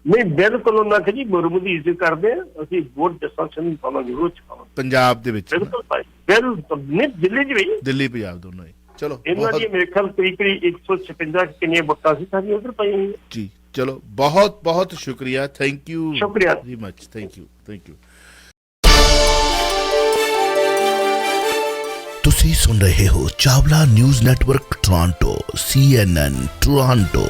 ਨਹੀਂ? ਬਿਲਕੁਲ ਉਹਨਾਂ ਕਿ ਜੀ ਮੁਰਮੂ ਦੀ ਇੱਜ਼ਤ ਕਰਦੇ ਆ, ਅਸੀਂ ਵੋਟ ਜਸਟਿਸ ਨਹੀਂ ਪਾਵਾਂਗੇ, ਉਹ ਪਾਵਾਂਗੇ ਪੰਜਾਬ ਦੇ ਵਿੱਚ। ਬਿਲਕੁਲ ਭਾਈ, ਬਿਲਕੁਲ ਨਹੀਂ, ਦਿੱਲੀ 'ਚ ਵੀ, ਦਿੱਲੀ ਪੰਜਾਬ ਦੋਨੋਂ ਹੀ। ਚਲੋ ਇਹਨਾਂ ਦੀ ਮੇਰੇ ਖਿਆਲ ਕਰੀਬ 156 ਕਿੰਨੀਆਂ ਵੋਟਾਂ ਸੀ ਸਾਰੀਆਂ ਉਧਰ ਪਾਈਆਂ ਜੀ। ਚਲੋ ਬਹੁਤ ਬਹੁਤ ਸ਼ੁਕਰੀਆ, ਥੈਂਕ ਯੂ, ਸ਼ੁਕਰੀਆ ਵੈਰੀ ਮਚ, ਥੈਂਕ ਯੂ। ਤੁਸੀਂ ਸੁਣ ਰਹੇ ਹੋ Chawla news network Toronto CNN Toronto.